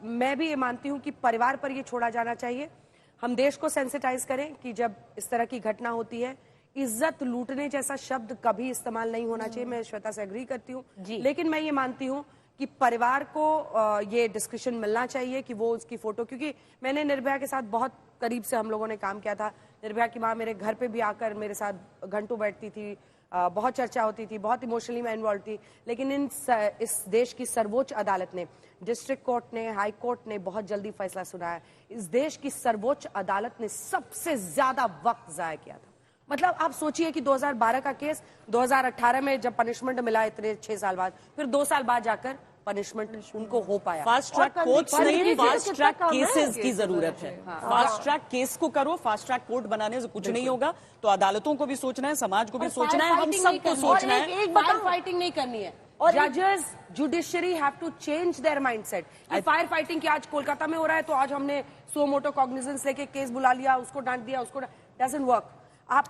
मैं भी ये मानती हूँ कि परिवार पर ये छोड़ा जाना चाहिए। हम देश को सेंसिटाइज करें कि जब इस तरह की घटना होती है, इज्जत लूटने जैसा शब्द कभी इस्तेमाल नहीं होना चाहिए। मैं श्वेता से एग्री करती हूँ, लेकिन मैं ये मानती हूँ कि परिवार को ये डिस्क्रिप्शन मिलना चाहिए कि वो उसकी फोटो, क्योंकि मैंने निर्भया के साथ बहुत करीब से हम लोगों ने काम किया था। निर्भया की माँ मेरे घर पे भी आकर मेरे साथ घंटों बैठती थी, बहुत चर्चा होती थी, बहुत इमोशनली मैं इन्वॉल्व थी। लेकिन इस देश की सर्वोच्च अदालत ने, डिस्ट्रिक्ट कोर्ट ने, हाई कोर्ट ने बहुत जल्दी फैसला सुनाया। इस देश की सर्वोच्च अदालत ने सबसे ज्यादा वक्त जाया किया था। मतलब आप सोचिए कि 2012 का केस 2018 में जब पनिशमेंट मिला इतने 6 साल बाद, फिर 2 साल बाद जाकर पनिशमेंट उनको हो पाया। फास्ट ट्रैक कोर्ट्स नहीं, फास्ट ट्रैक केसेस की जरूरत है। फास्ट ट्रैक केस को करो, फास्ट ट्रैक कोर्ट बनाने से कुछ नहीं होगा। तो अदालतों को भी सोचना है, समाज को भी सोचना है, हम सबको सोचना है। एक फायर फाइटिंग नहीं करनी है, और जजेस, judiciary have to change their mindset. Fire fighting की आज कोलकाता में हो रहा है, तो आज हमने सो मोटो कॉग्निजेंस लेके केस बुला लिया, उसको डांट दिया, उसको डजंट वर्क। आप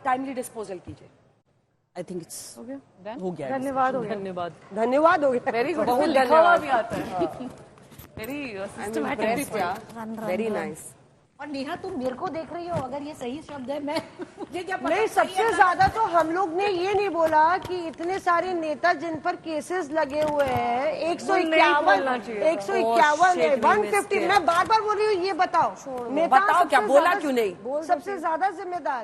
टाइमली डिस्पोजल कीजिए। आई थिंक इट्स हो गया। धन्यवाद हो गया, धन्यवाद हो गया। वेरी गुड, बहुत लिखा हुआ भी धन्यवाद। आता है। Very systematic, very nice. और नेहा, तुम मेरे को देख रही हो, अगर ये सही शब्द है, मैं मुझे क्या पता। नहीं, सबसे ज्यादा तो हम लोग ने ये नहीं बोला कि इतने सारे नेता जिन पर केसेस लगे हुए हैं, 151 है, 150। मैं बार बार बोल रही हूँ, ये बताओ बताओ क्या बोला क्यों नहीं? सबसे ज्यादा जिम्मेदार